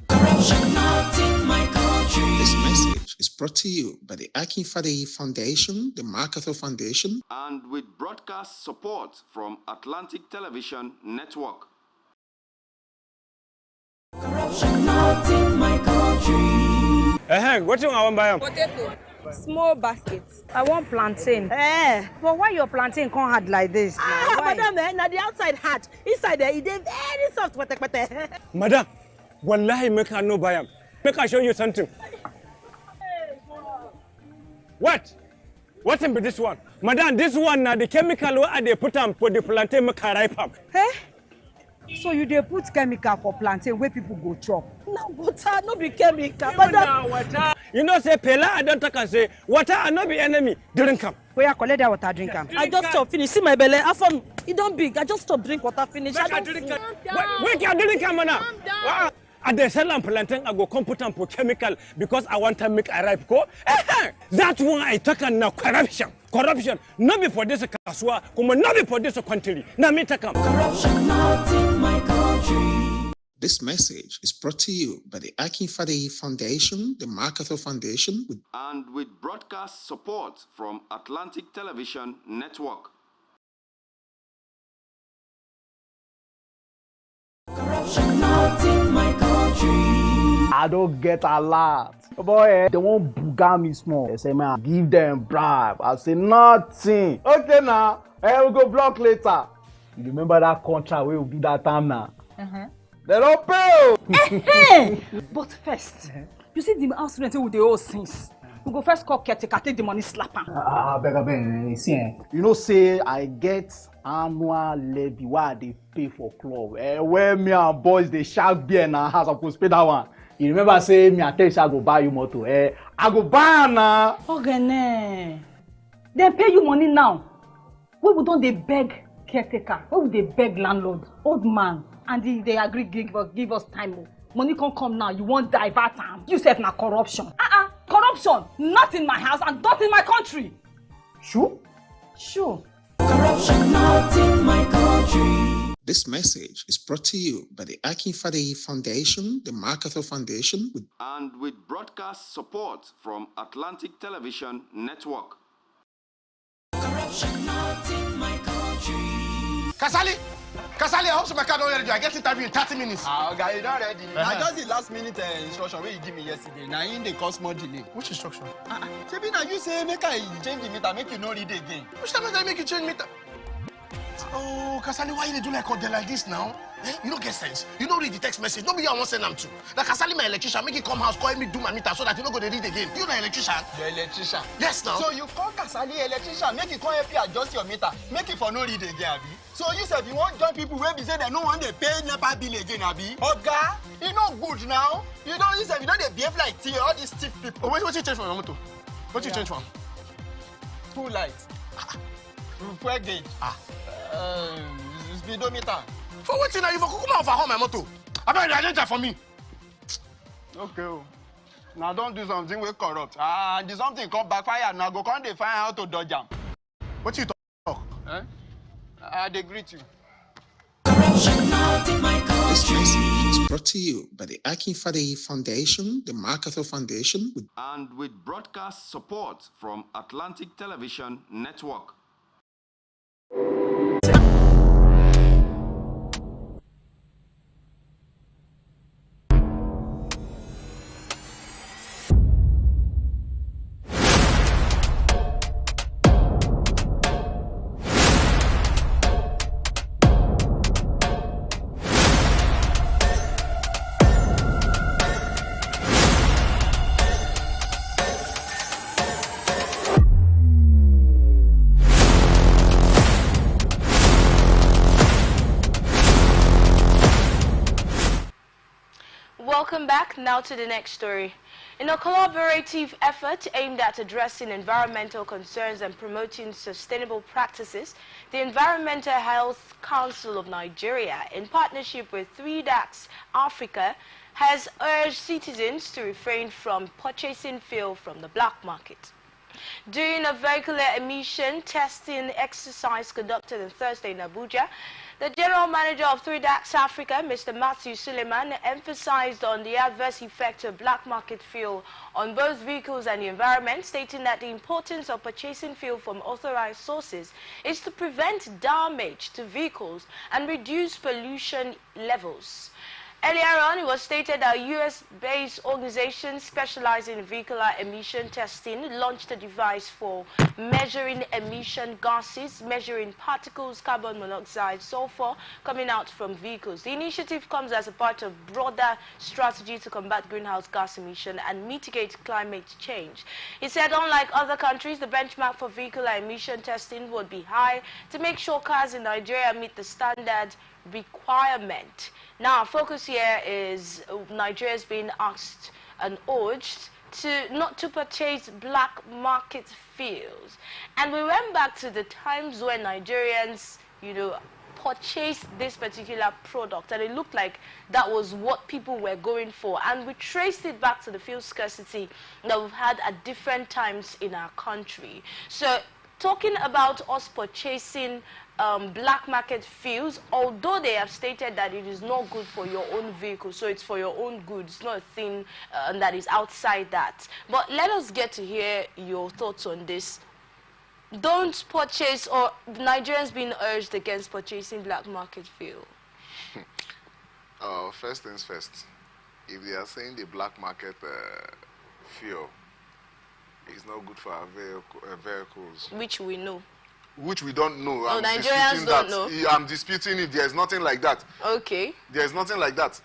Corruption not in my country. This message is brought to you by the Akinfade Foundation, the MacArthur Foundation, and with broadcast support from Atlantic Television Network. Corruption not in my country. What you want to buy? Potato. Small basket. I want plantain. But why your plantain can't hard like this? Madam, now the outside hard. Inside there, it is very soft. Madam, wallahi make her no buy them. Make her show you something. What? What in this one? Madam, this one now the chemical where they put on for the plantain make her ripe up. Hey? So you dey put chemical for plantain where people go chop? No water, no be chemical. Madam, water. You know say Pela I don't talk and say water are not be enemy. Drink am. Where you collect that water, drink am. I just stop finish. See my belly. It don't big. I just stop drink water finish. I don't drink am. Wait, you drink am now. Wow. I dey sell am plantain, I go come put am for chemical because I want to make a ripe go. That's why I talk now corruption. Corruption. Not be for this kaswa, come not be for this country. Now me talk am. Corruption not in my country. This message is brought to you by the Akinfade Foundation, the MacArthur Foundation, and with broadcast support from Atlantic Television Network. Corruption not in my country. I don't get a lot. Boy, they won't booga me small. They say, man, give them bribe. I say, nothing. Okay, now, we'll go block later. You remember that contract we will do that time now? They don't pay. But first, you see the house rent with the old things. We go first call caretaker, take the money, slap am. Beg, see, you know, say I get annual levy why they pay for club. Where me and boys they shark beer in our house, I supposed pay that one. You remember saying me I tell you I go buy you motor. I go buy am na. Ogene, dem pay you money now. We don dey beg caretaker, we dey beg landlord, old man, and they agree give us time. Money can't come now, you won't divert am. You said na corruption. Corruption, not in my house and not in my country. Sure? Sure. Corruption not in my country. This message is brought to you by the Akinfade Foundation, the MacArthur Foundation, and with broadcast support from Atlantic Television Network. Corruption not in my country. Kasali! Kasali, I hope so my car don't ready. I get interview in 30 minutes. Guy, you don't ready. I just the last minute instruction where you give me yesterday. Now in the cause more delay. Which instruction? Shebi now you say make I change the meter, make you no read again. Which time did I make you change meter? Oh, Kasali, why you do like this now? You don't get sense. You don't read the text message. Nobody I want send them to. Like Kasali, my electrician, make it come house, call me do my meter so that you don't go to read again. You the electrician? The electrician? Yes, now. So you call Kasali electrician, make it come help you adjust your meter, make it for no read again, abi? So you said you want join people where be say they no want they pay NEPA bill again, abi? Oga, you know good now. You don't you don't they behave like tea, all these stiff people. What you change from your motor? What you change from? Two lights. Fuel gauge. Speedometer. For what now? You for come out for home my motor. I better identify for me. Okay. Now don't do something we corrupt. Do something come backfire. Now go come they find how to dodge them. What you talk? They greet you. Corruption not in my country. This message is brought to you by the Akinfade Foundation, the MacArthur Foundation, and with broadcast support from Atlantic Television Network. Welcome back. Now to the next story. In a collaborative effort aimed at addressing environmental concerns and promoting sustainable practices, the Environmental Health Council of Nigeria, in partnership with 3DAX Africa, has urged citizens to refrain from purchasing fuel from the black market. During a vehicular emission testing exercise conducted on Thursday in Abuja, the General Manager of 3DAX Africa, Mr. Matthew Suleiman, emphasized on the adverse effect of black market fuel on both vehicles and the environment, stating that the importance of purchasing fuel from authorized sources is to prevent damage to vehicles and reduce pollution levels. Earlier on, it was stated that a US-based organization specializing in vehicular emission testing launched a device for measuring emission gases, measuring particles, carbon monoxide, sulfur coming out from vehicles. The initiative comes as a part of broader strategy to combat greenhouse gas emission and mitigate climate change. He said, unlike other countries, the benchmark for vehicular emission testing would be high to make sure cars in Nigeria meet the standard requirement. Now, our focus here is Nigeria is being asked and urged not to purchase black market fuels. And we went back to the times when Nigerians, purchased this particular product, and it looked like that was what people were going for. And we traced it back to the fuel scarcity that we've had at different times in our country. So, talking about us purchasing black market fuels, although they have stated that it is not good for your own vehicle, so it's for your own goods, not a thing that is outside that. But let us get to hear your thoughts on this. Don't purchase, or Nigerians being urged against purchasing black market fuel. First things first, if they are saying the black market fuel is not good for our vehicles, which we know. Which we don't know. Oh, Nigerians don't know. I'm disputing it. There's nothing like that. Okay. There's nothing like that.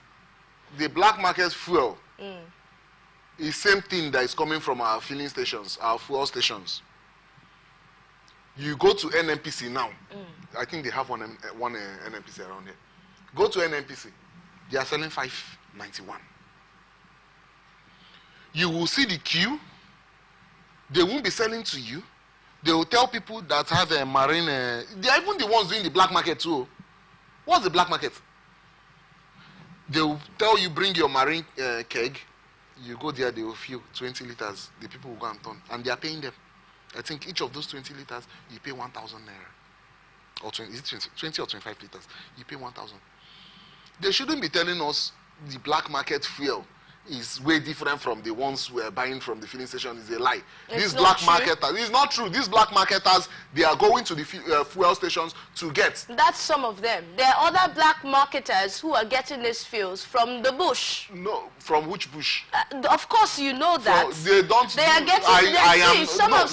The black market fuel is same thing that is coming from our filling stations, our fuel stations. You go to NNPC now. I think they have one NNPC around here. Go to NNPC. They are selling $5.91. You will see the queue. They won't be selling to you. They will tell people that have a marine. They are even the ones doing the black market too. What's the black market? They will tell you bring your marine keg. You go there, they will fill 20 liters. The people will go and turn, and they are paying them. I think each of those 20 liters, you pay 1,000 naira. Or 20, is it 20 or 25 liters? You pay 1,000. They shouldn't be telling us the black market fuel is way different from the ones we are buying from the filling station. Is a lie. These black marketers, it's not true. These black marketers, they are going to the fuel stations to get. That's some of them. There are other black marketers who are getting these fuels from the bush. No, from which bush? Of course, you know that. They don't. They are getting. Some of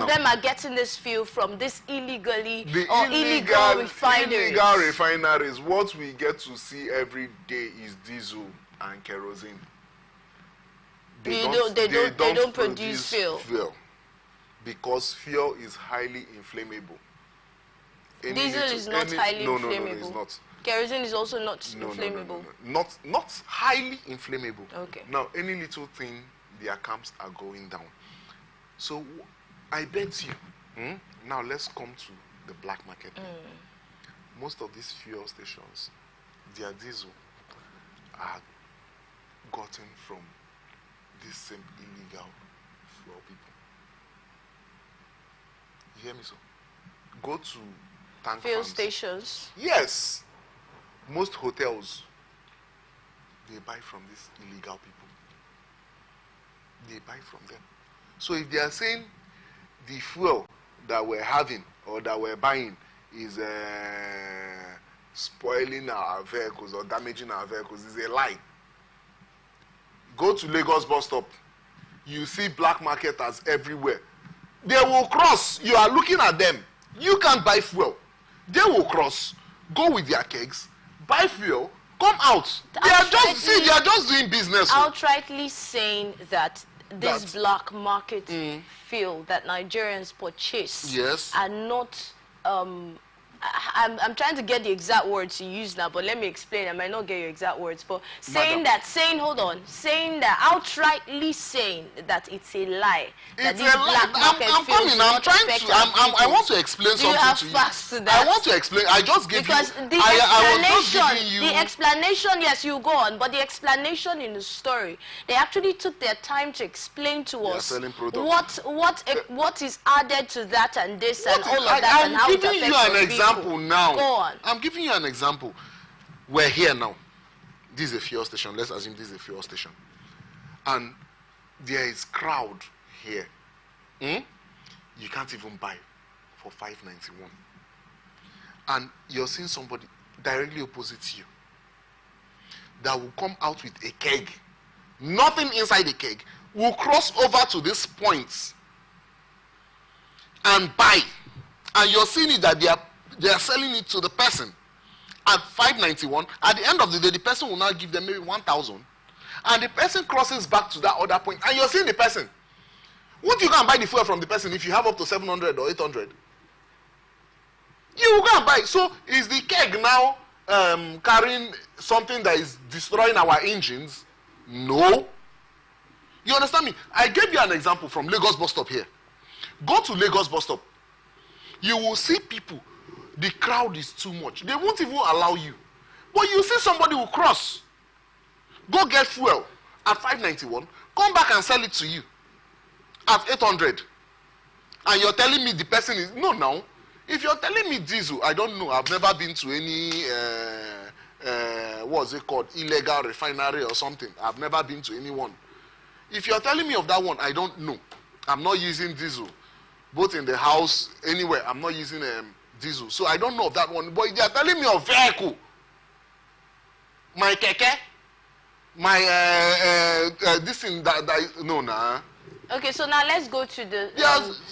them are getting this fuel from this illegal refineries. Illegal refineries. What we get to see every day is diesel and kerosene. They don't produce fuel because fuel is highly inflammable. Diesel is not highly inflammable. No, it's not. Kerosene is also not inflammable. No. Not highly inflammable. Okay. Now, any little thing, their camps are going down. So, I bet you. Now, let's come to the black market. Most of these fuel stations, their diesel are gotten from these same illegal fuel people. You hear me, so? Go to tank fuel farms. Stations. Yes. Most hotels, they buy from these illegal people. They buy from them. So if they are saying the fuel that we're having or that we're buying is spoiling our vehicles or damaging our vehicles, is a lie. Go to Lagos bus stop. You see black marketers everywhere. They will cross. You are looking at them. You can't buy fuel. They will cross, go with their kegs, buy fuel, come out. They are just doing business. Outrightly saying that this black market fuel that Nigerians purchase are not I'm trying to get the exact words you use now, but let me explain. I might not get your exact words, but saying that outrightly saying that it's a lie. It's a lie. I'm coming. I want to explain something to you. I want to explain. I just gave you. The explanation, yes, you go on, but the explanation in the story, they actually took their time to explain to us what is added to that and this and all of that and how it affects people. Now, go on. I'm giving you an example. We're here now. This is a fuel station. Let's assume this is a fuel station. And there is crowd here. You can't even buy for $5.91. And you're seeing somebody directly opposite you that will come out with a keg. Nothing inside the keg. Will cross over to this point and buy. And you're seeing it that they are selling it to the person at $5.91. At the end of the day, the person will now give them maybe 1,000, and the person crosses back to that other point, and you're seeing the person. Won't you go and buy the fuel from the person if you have up to 700 or 800? You will go and buy. So is the keg now carrying something that is destroying our engines? No. You understand me? I gave you an example from Lagos bus stop here. Go to Lagos bus stop. You will see people. The crowd is too much. They won't even allow you. But you see somebody will cross. Go get fuel at $5.91. Come back and sell it to you at 800. And you're telling me the person is... No, now. If you're telling me diesel, I don't know. I've never been to any... what's it called? Illegal refinery or something. I've never been to any one. If you're telling me of that one, I don't know. I'm not using diesel. Both in the house, anywhere. I'm not using... diesel, so I don't know of that one. But they are telling me of vehicle, my keke, my this thing that no nah. Okay, so now let's go to the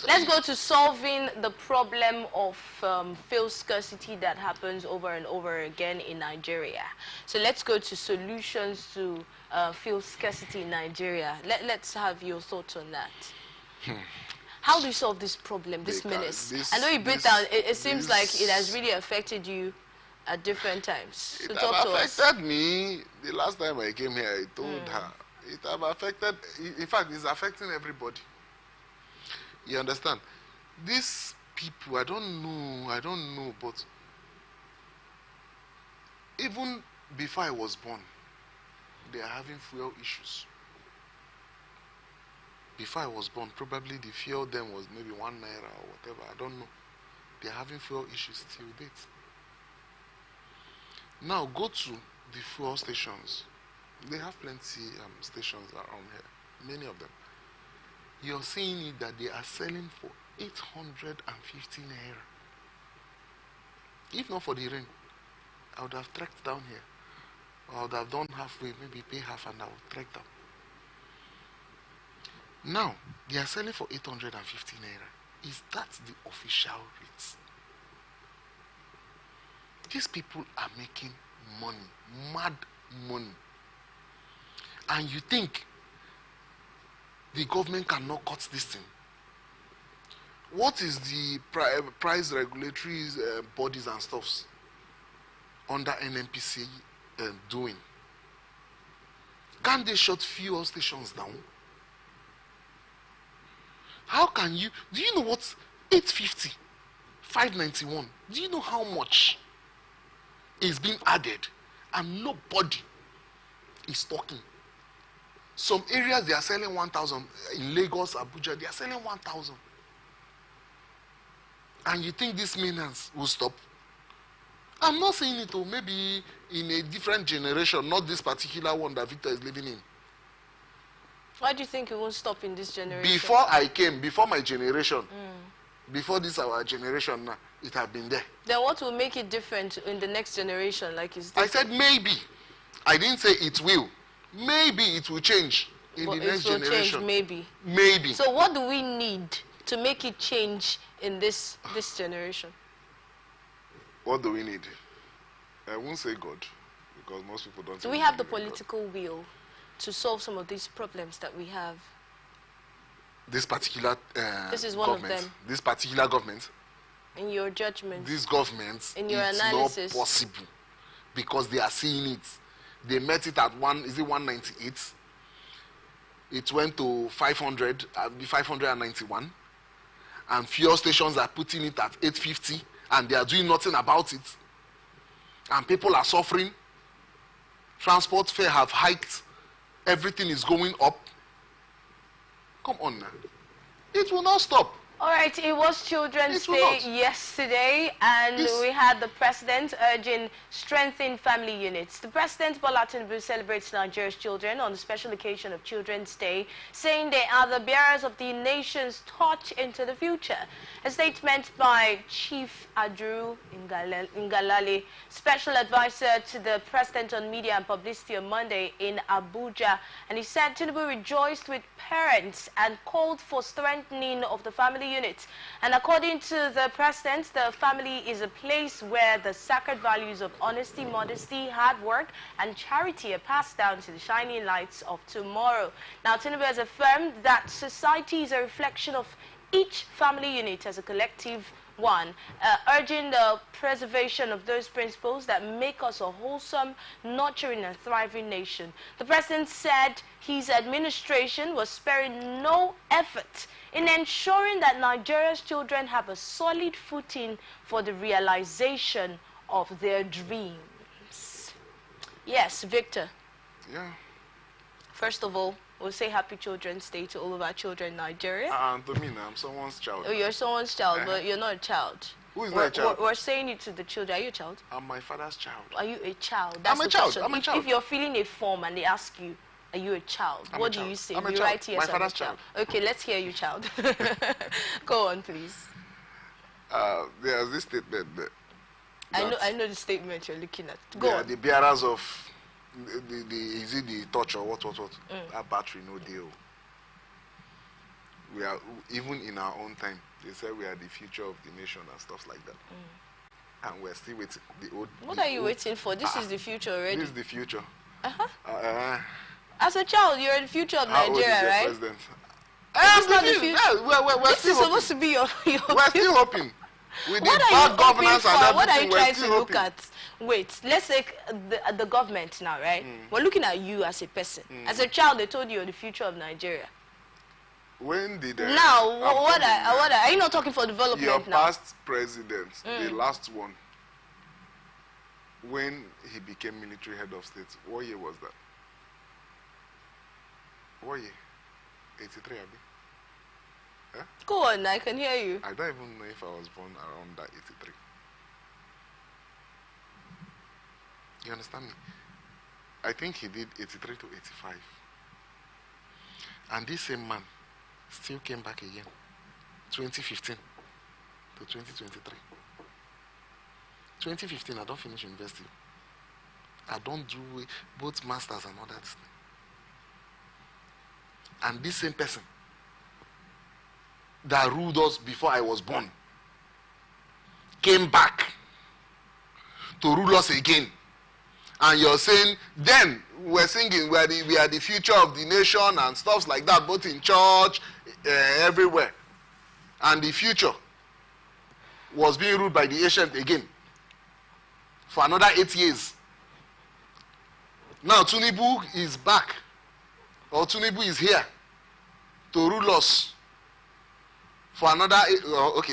let's go to solving the problem of fuel scarcity that happens over and over again in Nigeria. So let's go to solutions to fuel scarcity in Nigeria. Let's have your thoughts on that. How do you solve this problem, this menace? I know you break down, it seems like it has really affected you at different times. So it affected me. The last time I came here, I told her, It have affected, in fact, it's affecting everybody. You understand? These people, I don't know, but even before I was born, they are having fuel issues. Before I was born, probably the fuel then was maybe 1 naira or whatever, I don't know. They are having fuel issues till date. Now go to the fuel stations. They have plenty stations around here, many of them. You're seeing it that they are selling for 850 naira. If not for the rain, I would have trekked down here. Or I would have done halfway, maybe pay half and I would trek down. Now, they are selling for 850 naira. Is that the official rate? These people are making money, mad money. And you think the government cannot cut this thing? What is the price regulatory bodies and stuffs under NNPC doing? Can't they shut fuel stations down? How can you? Do you know what? 850, 591. Do you know how much is being added? And nobody is talking. Some areas they are selling 1,000. In Lagos, Abuja, they are selling 1,000. And you think this maintenance will stop? I'm not saying it, or maybe in a different generation, not this particular one that Victor is living in. Why do you think it won't stop in this generation? Before I came, before my generation, before this our generation now, it had been there. Then what will make it different in the next generation? Like I said maybe. I didn't say it will. Maybe it will change in the next generation. Change, maybe. Maybe. So what do we need to make it change in this generation? What do we need? I won't say God, because most people don't. Do we have the political will to solve some of these problems that we have? This particular this is one government, of them. This particular government. In your judgment. This government. In your analysis. It's not possible, because they are seeing it. They met it at 198. It went to 500, 591, and fuel stations are putting it at 850, and they are doing nothing about it. And people are suffering. Transport fare have hiked. Everything is going up. Come on now. It will not stop. All right, it was Children's Day yesterday, and we had the president urging strengthening family units. The president, Bola Tinubu, celebrates Nigeria's children on the special occasion of Children's Day, saying they are the bearers of the nation's torch into the future. A statement by Chief Adru Ngalale, special advisor to the president on media and publicity on Monday in Abuja, and he said Tinubu rejoiced with parents and called for strengthening of the family unit. And according to the president, the family is a place where the sacred values of honesty, modesty, hard work, and charity are passed down to the shining lights of tomorrow. Now, Tinubu has affirmed that society is a reflection of each family unit as a collective one, urging the preservation of those principles that make us a wholesome, nurturing, and thriving nation. The president said his administration was sparing no effort in ensuring that Nigeria's children have a solid footing for the realization of their dreams. Yes, Victor. Yeah. First of all, we'll say Happy Children's Day to all of our children in Nigeria. Antomina, I'm someone's child. Oh, you're someone's child, but you're not a child. Who is not a child? We're saying it to the children. Are you a child? I'm my father's child. Are you a child? I'm a child. I'm a child. If you're filling a form and they ask you, are you a child? What do you say? I'm a You child. write yes, My I'm a father's child. Okay, let's hear you, child. Go on, please. There's this statement there. I know the statement you're looking at. Go on. The bearers of is it the torch or what? That battery, no deal. We are, even in our own time, they say we are the future of the nation and stuff like that. And we're still waiting. What are you waiting for? This is the future already. This is the future. As a child, you're in the future of Nigeria, right? President? This is not the future. We're This is supposed to be your we're still hoping. With the what bad governance and everything, what are you we're trying still to look hoping. at? Wait, let's take the government now, right? We're looking at you as a person. As a child, they told you you're the future of Nigeria. When did now what are you not talking for development your now? past president, the last one, when he became military head of state, what year was that? What year? 83, Abi? Huh? Go on, I can hear you. I don't even know if I was born around that 83. You understand me? I think he did 83 to 85. And this same man still came back again, 2015 to 2023. 2015, I don't finish university. I don't do both masters and all that stuff. And this same person that ruled us before I was born came back to rule us again. And you're saying, then we're singing, we are the future of the nation and stuff like that, both in church, everywhere. And the future was being ruled by the ancient again for another 8 years. Now Tinubu is back, or Tinubu is here to rule us for another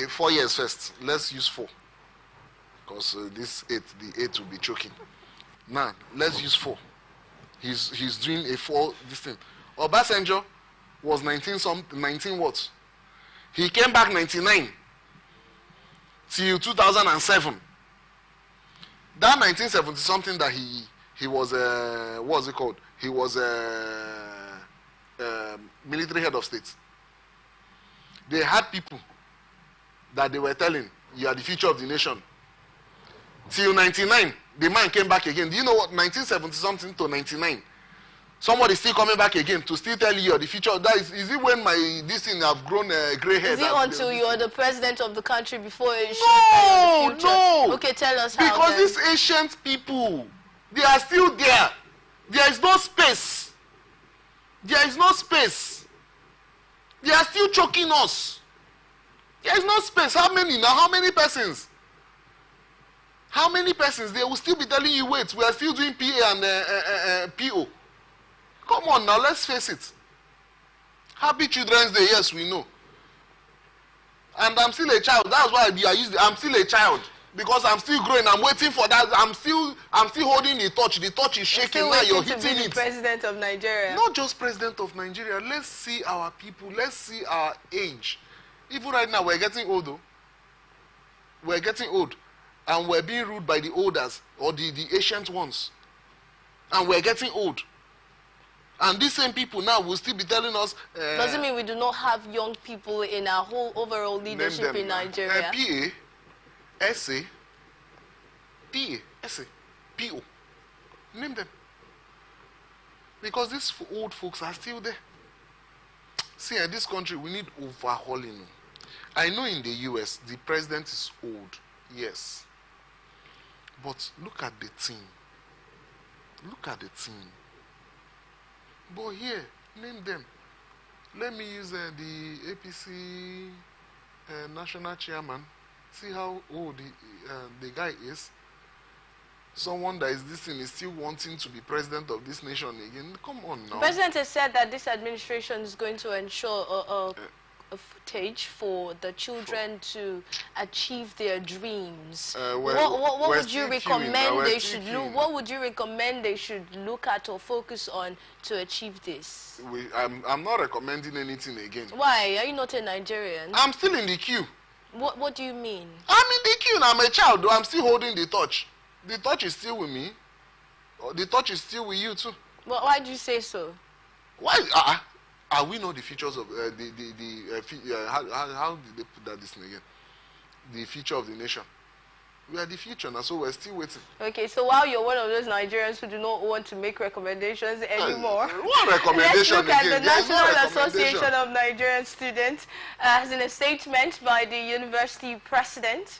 4 years first. Let's use 4, because this 8, the 8 will be choking. Now let's use 4. He's doing a 4 this thing. Obasanjo was 19 what? He came back 99 till 2007. That 1970 something that he was what's it called? He was military head of state. They had people that they were telling, you are the future of the nation. Till 99, the man came back again. Do you know what? 1970 something to 99. Somebody still coming back again to still tell you are the future. That is it when this thing have grown gray hair? Is it until you are the president of the country before it no, the future? No. Okay, tell us how. Because these ancient people, they are still there. There is no space. There is no space. They are still choking us. There is no space. How many now? How many persons? How many persons? They will still be telling you, wait, we are still doing PA and PO. Come on now, let's face it. Happy Children's Day, yes, we know. And I'm still a child. That's why I'm still a child. Because I'm still growing. I'm waiting for that. I'm still holding the torch. The torch is shaking now. You're hitting it. President of Nigeria. Not just president of Nigeria. Let's see our people. Let's see our age. Even right now, we're getting old, though. We're getting old. And we're being ruled by the elders or the ancient ones. And we're getting old. And these same people now will still be telling us... doesn't mean we do not have young people in our whole overall leadership in Nigeria. PA, SA, PA, SA, PO. Name them. Because these old folks are still there. See, in this country, we need overhauling. I know in the US, the president is old. Yes. But look at the team. Look at the team. But here, name them. Let me use the APC national chairman. See how old the guy is. Someone that is this thing is still wanting to be president of this nation again. Come on now. The president has said that this administration is going to ensure a footage for the children to achieve their dreams. What would you recommend they should look? What would you recommend they should look at or focus on to achieve this? I'm not recommending anything again. Why? Are you not a Nigerian? I'm still in the queue. What do you mean? I'm in the queue. I'm a child, though. I'm still holding the torch. The torch is still with me. The torch is still with you too. Well, why do you say so? Why? Are we not the features of how did they put that this thing again? The future of the nation. We are the future now, so we're still waiting. Okay, so while you're one of those Nigerians who do not want to make recommendations anymore, what recommendation? Let's look at the National Association of Nigerian Students, as in a statement by the university president,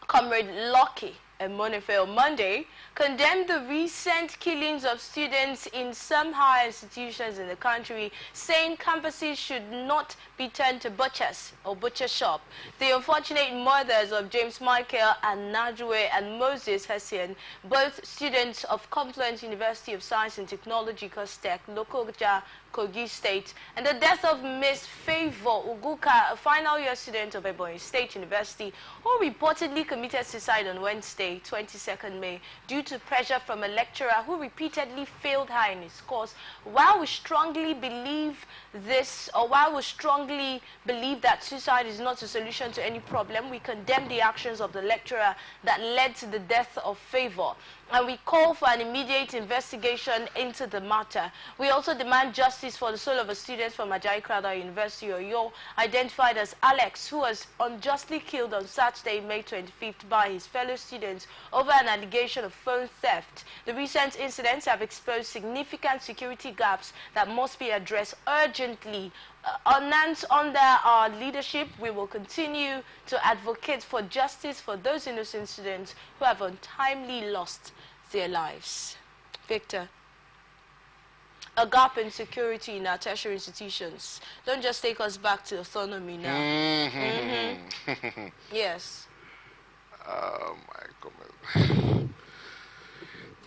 Comrade Lucky Emonefe on Monday condemned the recent killings of students in some higher institutions in the country, saying campuses should not be turned to butchers or butcher shop. The unfortunate murders of James Michael and Najwe and Moses Hessian, both students of Confluence University of Science and Technology, Kostek, Lokoja, Kogi State, and the death of Miss Favor Uguka, a final year student of Ebonyi State University, who reportedly committed suicide on Wednesday, 22nd May, due to pressure from a lecturer who repeatedly failed her in his course. While we strongly believe this, or while we strongly believe that suicide is not a solution to any problem, we condemn the actions of the lecturer that led to the death of Favor, and we call for an immediate investigation into the matter. We also demand justice for the soul of a student from Ajayi Crowther University, Oyo, identified as Alex, who was unjustly killed on Saturday, May 25th by his fellow students over an allegation of phone theft. The recent incidents have exposed significant security gaps that must be addressed urgently. Under our leadership, we will continue to advocate for justice for those innocent students who have untimely lost their lives. Victor, a gap in security in our tertiary institutions. Don't just take us back to autonomy now. Yes. My comment.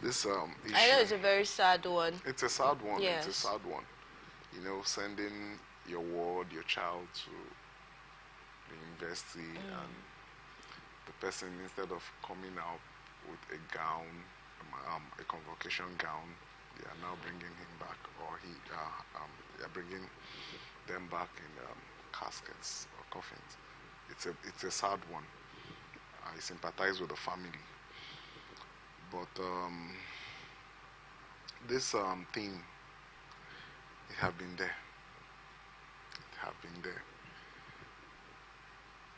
This issue. I know it's a very sad one. It's a sad one. Yes. It's a sad one. You know, sending your ward, your child to the university, and the person, instead of coming out with a gown, a convocation gown, they are now bringing him back, or they are bringing them back in caskets or coffins. It's a sad one. I sympathize with the family, but this thing, it have been there. It have been there.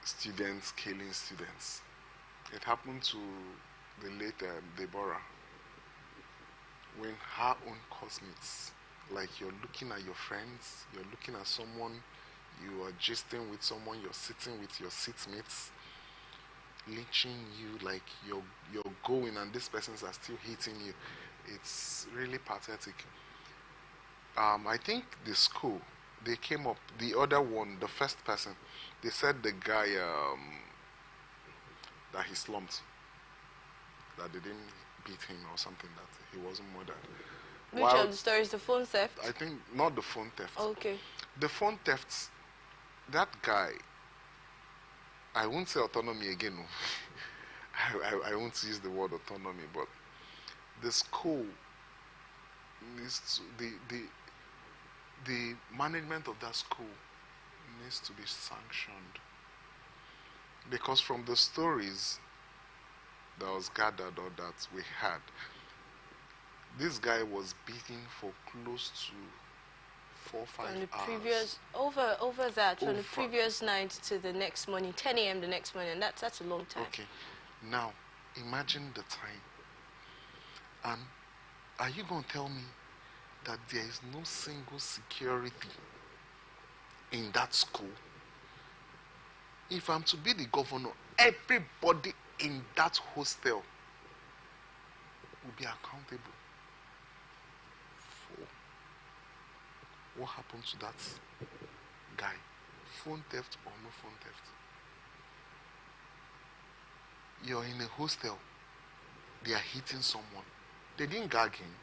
Students killing students. It happened to the late Deborah, when her own classmates, like you're looking at your friends, you're looking at someone, you are gisting with someone, you're sitting with your seatmates, lynching you, like you're going and these persons are still hitting you. It's really pathetic. I think the school, they came up, the other one, the first person, they said the guy that he slumped, that they didn't beat him or something, that he wasn't murdered. Which of the stories? The phone theft? I think not the phone theft. Okay. The phone thefts, that guy, I won't say autonomy again. I won't use the word autonomy, but the school needs to, the management of that school needs to be sanctioned, because from the stories that was gathered or that we had, this guy was beaten for close to 4 or 5 from the hours. previous over that, from the previous night to the next morning, 10 a.m. the next morning, and that's a long time. Okay, now imagine the time. And are you going to tell me that there is no single security in that school? If I'm to be the governor, everybody in that hostel will be accountable for what happened to that guy. Phone theft or no phone theft. You're in a hostel, they are hitting someone. They didn't gag him.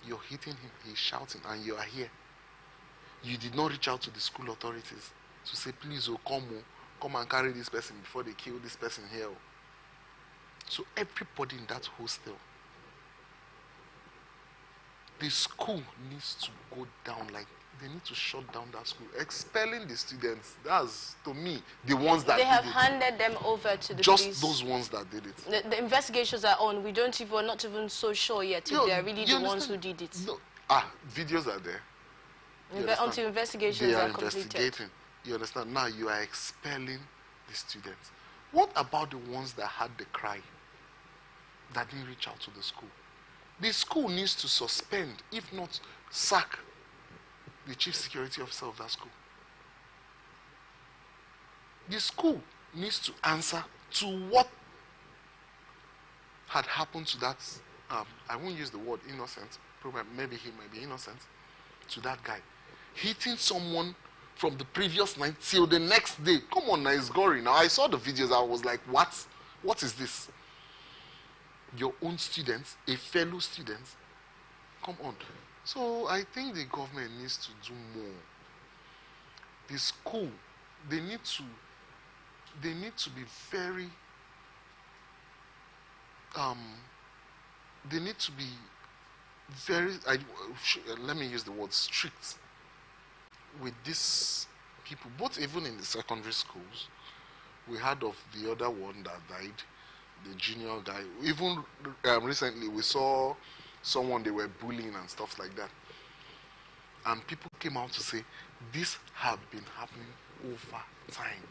You're hitting him, he's shouting, and you are here. You did not reach out to the school authorities to say, please, come and carry this person before they kill this person here. So everybody in that hostel, the school needs to go down, like they need to shut down that school. Expelling the students, that's, to me, the ones that they have did it. handed them over to the Just police. those ones that did it. The investigations are on. We're not even so sure yet if they're really the ones who did it. No. Videos are there. Until investigations are completed. Investigating. You understand? Now you are expelling the students. What about the ones that had the cry, that didn't reach out to the school? The school needs to suspend, if not sack, the chief security officer of that school. The school needs to answer to what had happened to that, I won't use the word innocent, probably maybe he might be innocent, to that guy. Hitting someone from the previous night till the next day. Come on now, it's gory. Now, I saw the videos, I was like, what? What is this? Your own students, a fellow student? Come on. So I think the government needs to do more. The school, they need to be very, they need to be very, let me use the word strict with these people, both even in the secondary schools. We heard of the other one that died, the junior guy. Even recently we saw someone they were bullying and stuff like that. And people came out to say, this have been happening over time.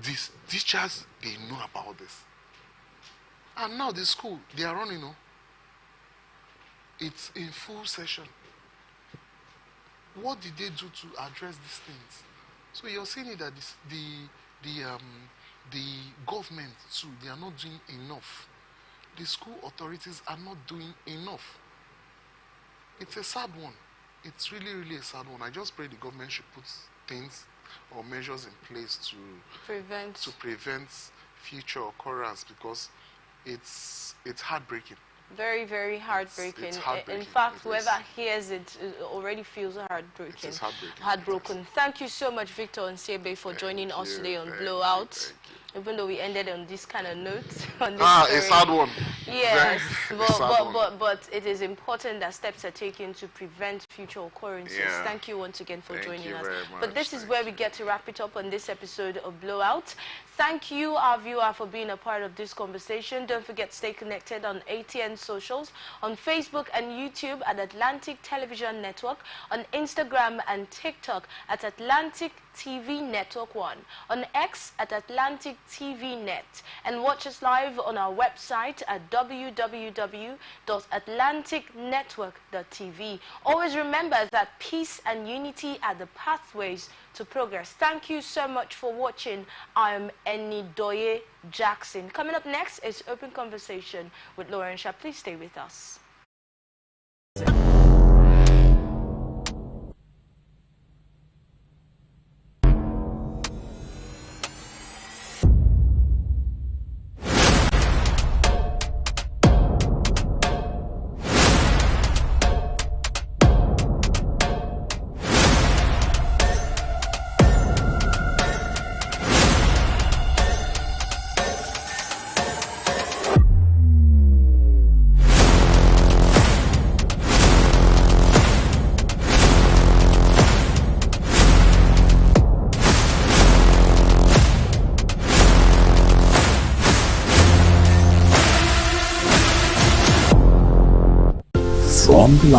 These teachers, they know about this. And now the school, they are running, it's in full session. What did they do to address these things? So you're saying that the government too, they are not doing enough. The school authorities are not doing enough. It's a sad one. It's really, really a sad one. I just pray the government should put things or measures in place to prevent future occurrence, because it's heartbreaking. Very, very heartbreaking. It's heartbreaking. In fact, whoever hears it already feels heartbreaking. It is heartbreaking. Heartbroken. Thank you so much, Victor and Sebe, for joining us today on Blowout. Even though we ended on this kind of note. On this story. A sad one. Yes, but it is important that steps are taken to prevent future occurrences. Yeah. Thank you once again for joining us. Very But this much. is where we get to wrap it up on this episode of Blowout. Thank you, our viewer, for being a part of this conversation. Don't forget to stay connected on ATN socials, on Facebook and YouTube at Atlantic Television Network, on Instagram and TikTok at Atlantic TV Network 1, on X at Atlantic TV Net, and watch us live on our website at www.atlanticnetwork.tv. Always remember that peace and unity are the pathways to progress. Thank you so much for watching. I am Enidoye Jackson. Coming up next is Open Conversation with Lauren Shah. Please stay with us. From the line